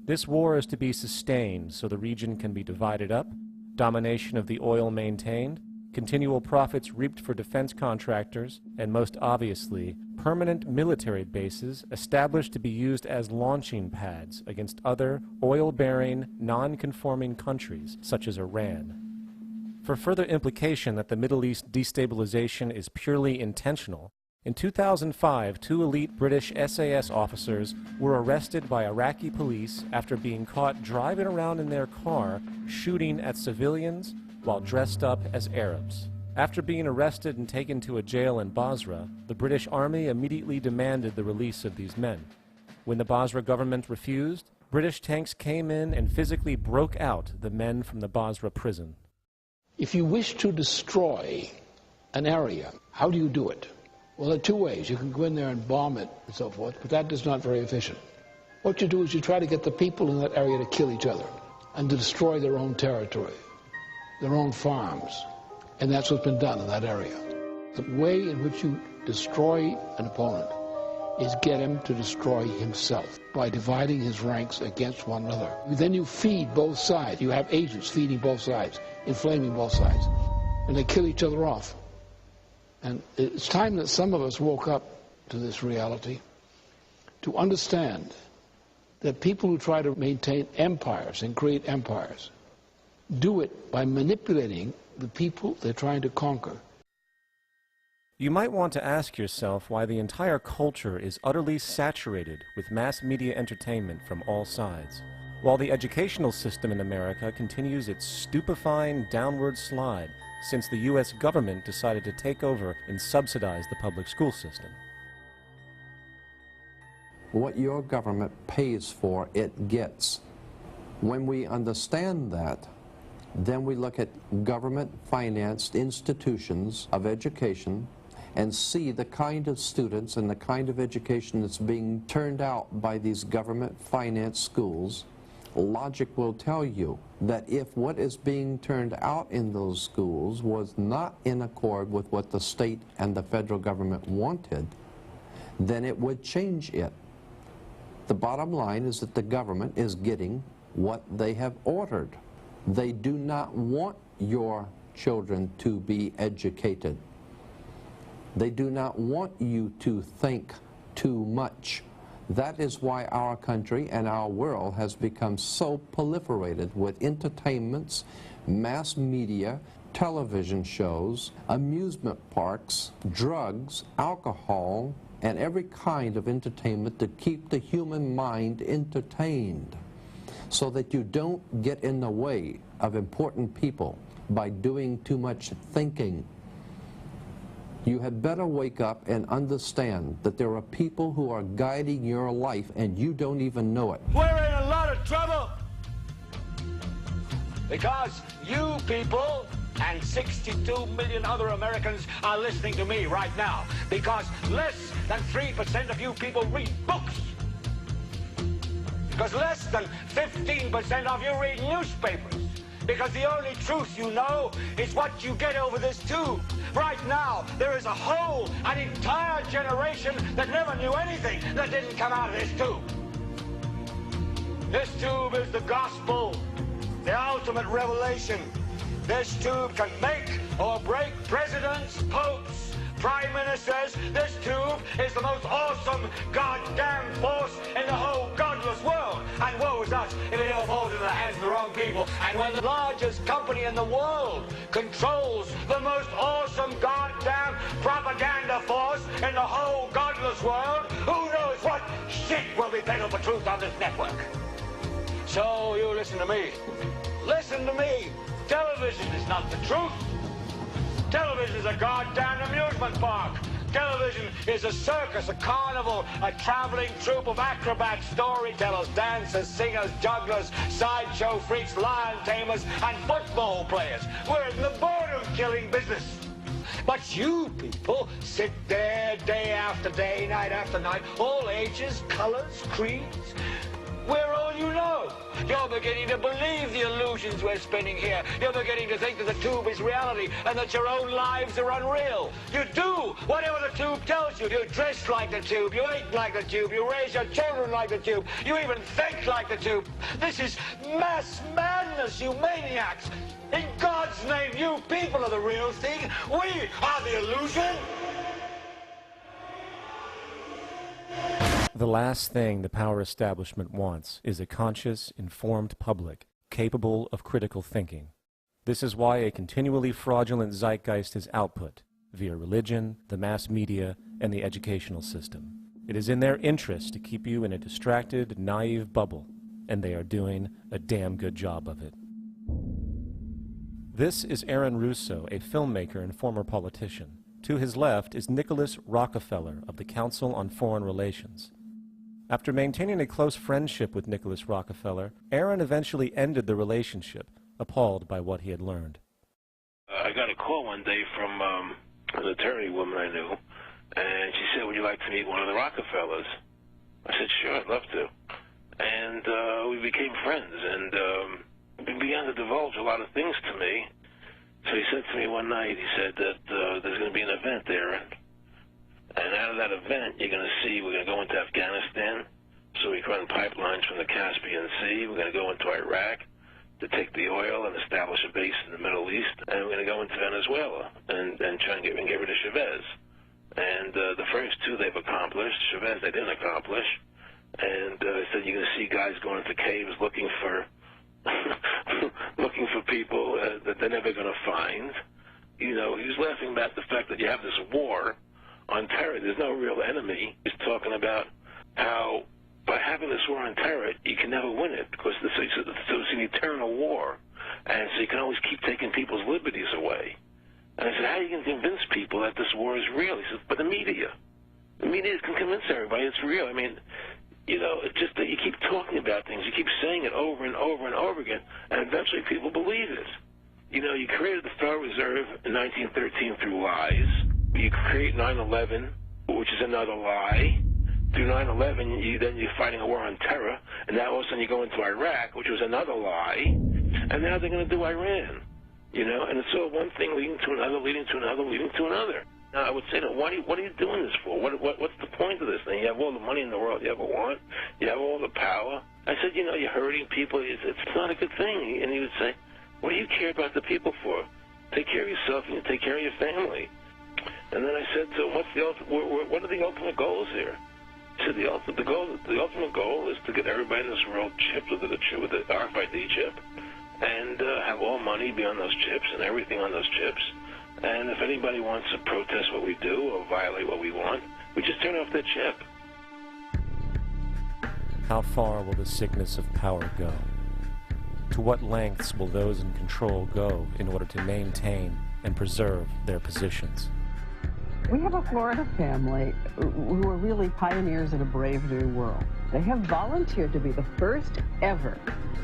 This war is to be sustained so the region can be divided up, domination of the oil maintained, continual profits reaped for defense contractors, and most obviously, permanent military bases established to be used as launching pads against other oil-bearing, non-conforming countries such as Iran. For further implication that the Middle East destabilization is purely intentional, in 2005, 2 elite British SAS officers were arrested by Iraqi police after being caught driving around in their car shooting at civilians while dressed up as Arabs. After being arrested and taken to a jail in Basra, the British Army immediately demanded the release of these men. When the Basra government refused, British tanks came in and physically broke out the men from the Basra prison. If you wish to destroy an area, how do you do it? Well, there are 2 ways. You can go in there and bomb it and so forth, but that is not very efficient. What you do is you try to get the people in that area to kill each other and to destroy their own territory, their own farms. And that's what's been done in that area. The way in which you destroy an opponent is get him to destroy himself by dividing his ranks against one another. Then you feed both sides. You have agents feeding both sides, inflaming both sides, and they kill each other off. And it's time that some of us woke up to this reality, to understand that people who try to maintain empires and create empires do it by manipulating the people they're trying to conquer. You might want to ask yourself why the entire culture is utterly saturated with mass media entertainment from all sides, while the educational system in America continues its stupefying downward slide since the U.S. government decided to take over and subsidize the public school system. What your government pays for, it gets. When we understand that, then we look at government-financed institutions of education and see the kind of students and the kind of education that's being turned out by these government-financed schools. Logic will tell you that if what is being turned out in those schools was not in accord with what the state and the federal government wanted, then it would change it. The bottom line is that the government is getting what they have ordered. They do not want your children to be educated. They do not want you to think too much. That is why our country and our world has become so proliferated with entertainments, mass media, television shows, amusement parks, drugs, alcohol, and every kind of entertainment to keep the human mind entertained, so that you don't get in the way of important people by doing too much thinking. You had better wake up and understand that there are people who are guiding your life and you don't even know it. We're in a lot of trouble because you people and 62 million other Americans are listening to me right now, because less than 3% of you people read books, because less than 15% of you read newspapers, because the only truth you know is what you get over this tube. Right now, there is an entire generation that never knew anything that didn't come out of this tube. This tube is the gospel, the ultimate revelation. This tube can make or break presidents, popes, prime ministers. This tube is the most awesome goddamn force in the whole godless world. And woe is us if it ever falls into the hands of the wrong people. And when the largest company in the world controls the most awesome goddamn propaganda force in the whole godless world, who knows what shit will be peddled for truth on this network. So you listen to me. Listen to me. Television is not the truth. Television is a goddamn amusement park. Television is a circus, a carnival, a traveling troupe of acrobats, storytellers, dancers, singers, jugglers, sideshow freaks, lion tamers, and football players. We're in the boredom-killing business. But you people sit there day after day, night after night, all ages, colors, creeds. We're all you know. You're beginning to believe the illusions we're spinning here. You're beginning to think that the tube is reality and that your own lives are unreal. You do whatever the tube tells you. You dress like the tube. You eat like the tube. You raise your children like the tube. You even think like the tube. This is mass madness, you maniacs. In God's name, you people are the real thing. We are the illusion. The last thing the power establishment wants is a conscious, informed public, capable of critical thinking. This is why a continually fraudulent zeitgeist is output, via religion, the mass media, and the educational system. It is in their interest to keep you in a distracted, naive bubble, and they are doing a damn good job of it. This is Aaron Russo, a filmmaker and former politician. To his left is Nicholas Rockefeller of the Council on Foreign Relations. After maintaining a close friendship with Nicholas Rockefeller, Aaron eventually ended the relationship, appalled by what he had learned. I got a call one day from an attorney woman I knew, and she said, would you like to meet one of the Rockefellers? I said, sure, I'd love to. And we became friends, and he began to divulge a lot of things to me. So he said to me one night, he said that there's going to be an event there, and out of that event, you're going to see we're going to go into Afghanistan, so we can run pipelines from the Caspian Sea. We're going to go into Iraq to take the oil and establish a base in the Middle East, and we're going to go into Venezuela and try and get rid of Chavez. And the first two they've accomplished. Chavez they didn't accomplish. And he said you're going to see guys going into caves looking for looking for people that they're never going to find. You know, he was laughing about the fact that you have this war on terror. There's no real enemy. He's talking about how by having this war on terror, you can never win it because it's an eternal war. And so you can always keep taking people's liberties away. And I said, how are you going to convince people that this war is real? He says, but the media. The media can convince everybody it's real. I mean, you know, it's just that you keep talking about things. You keep saying it over and over and over again, and eventually people believe it. You know, you created the Federal Reserve in 1913 through lies. You create 9/11, which is another lie. Through 9/11, then you're fighting a war on terror, and now all of a sudden you go into Iraq, which was another lie, and now they're going to do Iran. You know, and it's all one thing leading to another, leading to another, leading to another. Now, I would say to them, what are you doing this for? What's the point of this thing? You have all the money in the world you ever want. You have all the power. I said, you know, you're hurting people. It's not a good thing. And he would say, what do you care about the people for? Take care of yourself and you take care of your family. And then I said to him, what are the ultimate goals here? He said the ultimate goal is to get everybody in this world chipped with the RFID chip, and have all money be on those chips and everything on those chips. And if anybody wants to protest what we do or violate what we want, we just turn off their chip. How far will the sickness of power go? To what lengths will those in control go in order to maintain and preserve their positions? We have a Florida family who are really pioneers in a brave new world. They have volunteered to be the first ever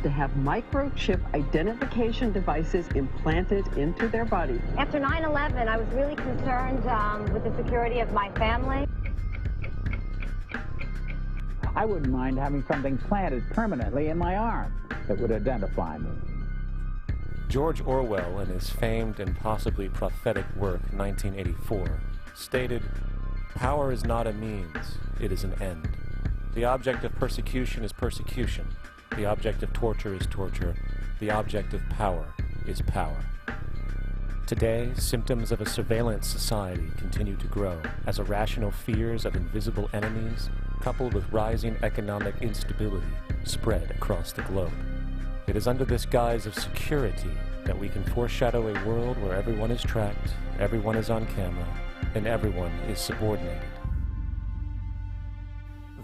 to have microchip identification devices implanted into their body. After 9/11, I was really concerned with the security of my family. I wouldn't mind having something planted permanently in my arm that would identify me. George Orwell, in his famed and possibly prophetic work, 1984, stated, "Power is not a means, it is an end. The object of persecution is persecution. The object of torture is torture. The object of power is power." Today, symptoms of a surveillance society continue to grow as irrational fears of invisible enemies, coupled with rising economic instability, spread across the globe. It is under this guise of security that we can foreshadow a world where everyone is tracked, everyone is on camera, and everyone is subordinated.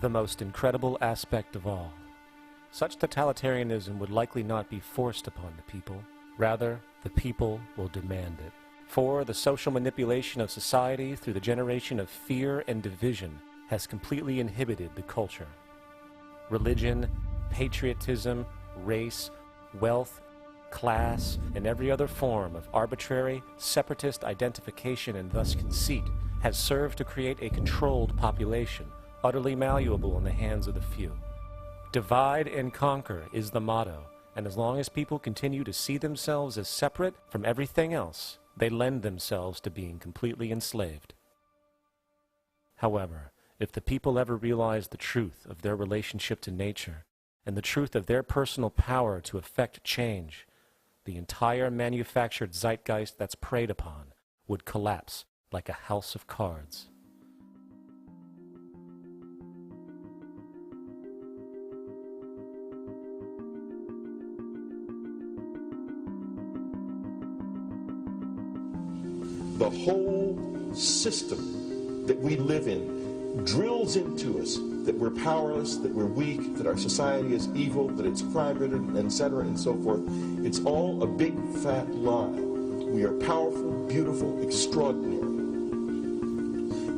The most incredible aspect of all, such totalitarianism would likely not be forced upon the people. Rather, the people will demand it. For the social manipulation of society through the generation of fear and division has completely inhibited the culture. Religion, patriotism, race, wealth, class, and every other form of arbitrary, separatist identification and thus conceit has served to create a controlled population, utterly malleable in the hands of the few. Divide and conquer is the motto, and as long as people continue to see themselves as separate from everything else, they lend themselves to being completely enslaved. However, if the people ever realize the truth of their relationship to nature, and the truth of their personal power to effect change, the entire manufactured zeitgeist that's preyed upon would collapse like a house of cards. The whole system that we live in drills into us that we're powerless, that we're weak, that our society is evil, that it's crime-ridden, etc., and so forth. It's all a big, fat lie. We are powerful, beautiful, extraordinary.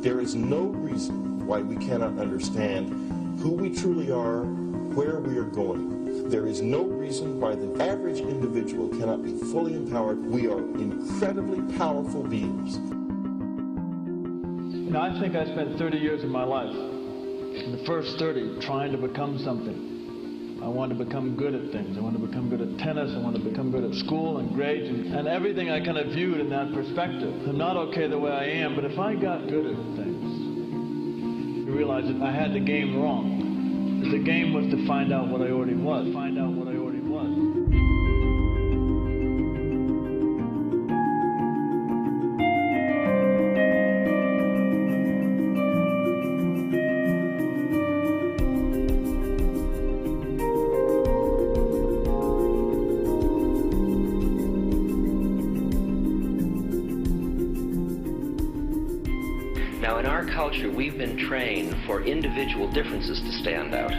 There is no reason why we cannot understand who we truly are, where we are going. There is no reason why the average individual cannot be fully empowered. We are incredibly powerful beings. You know, I think I spent 30 years of my life, in the first 30, trying to become something. I wanted to become good at things. I wanted to become good at tennis. I wanted to become good at school and grades and everything I kind of viewed in that perspective. I'm not okay the way I am, but if I got good at things, you realize that I had the game wrong. The game was to find out what I already was. Find out what I already was. We've been trained for individual differences to stand out.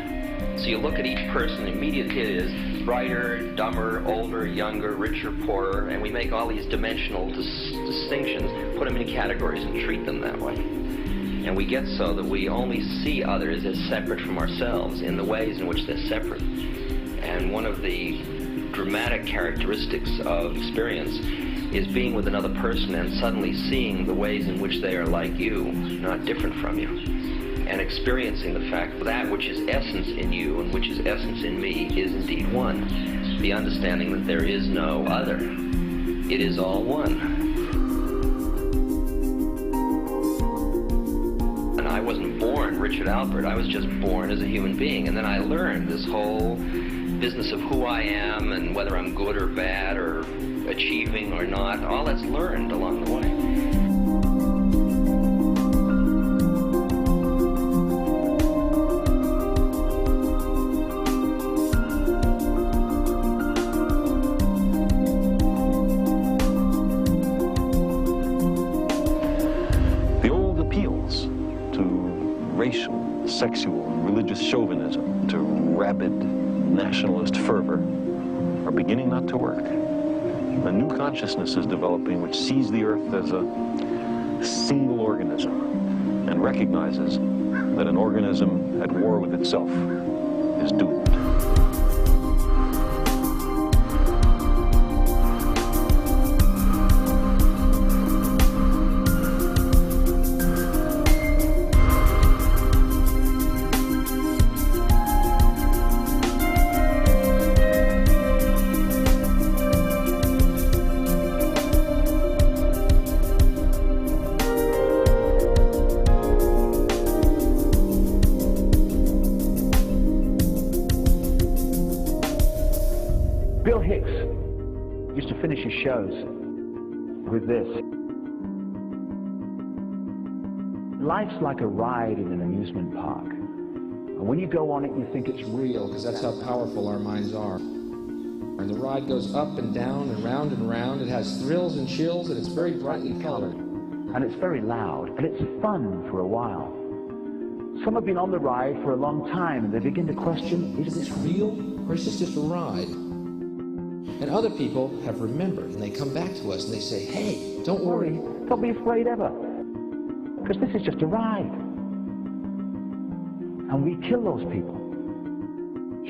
So you look at each person, immediately it is brighter, dumber, older, younger, richer, poorer, and we make all these dimensional distinctions, put them in categories and treat them that way. And we get so that we only see others as separate from ourselves in the ways in which they're separate. And one of the dramatic characteristics of experience is being with another person and suddenly seeing the ways in which they are like you, not different from you, and experiencing the fact that which is essence in you and which is essence in me is indeed one. The understanding that there is no other. It is all one. And I wasn't born Richard Alpert, I was just born as a human being, and then I learned this whole business of who I am and whether I'm good or bad or achieving or not, all that's learned along the way. racial, sexual, and religious chauvinism to rabid nationalist fervor are beginning not to work. A new consciousness is developing which sees the earth as a single organism and recognizes that an organism at war with itself is doomed. Shows with this. Life's like a ride in an amusement park. And when you go on it, you think it's real, because that's how powerful our minds are. And the ride goes up and down and round and round. It has thrills and chills, and it's very brightly colored. And it's very loud, and it's fun for a while. Some have been on the ride for a long time, and they begin to question, is this real, or is this just a ride? And other people have remembered, and they come back to us and they say, hey, don't worry. Don't be afraid ever, because this is just a ride. And we kill those people.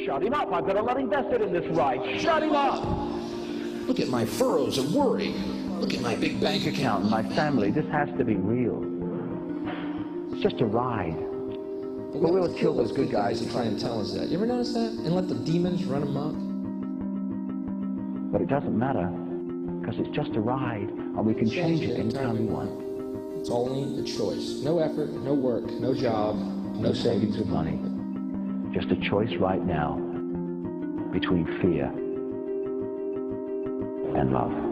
Shut him up. I've got a lot invested in this ride. Shut him up. Look at my furrows of worry. Look at my big bank account. My family, this has to be real. It's just a ride. But we'll kill those good guys who try and tell us that. You ever notice that? And let the demons run amok? But it doesn't matter, because it's just a ride, and we can change it anytime we want. It's only a choice. No effort, no work, no job, no savings of money. Just a choice right now between fear and love.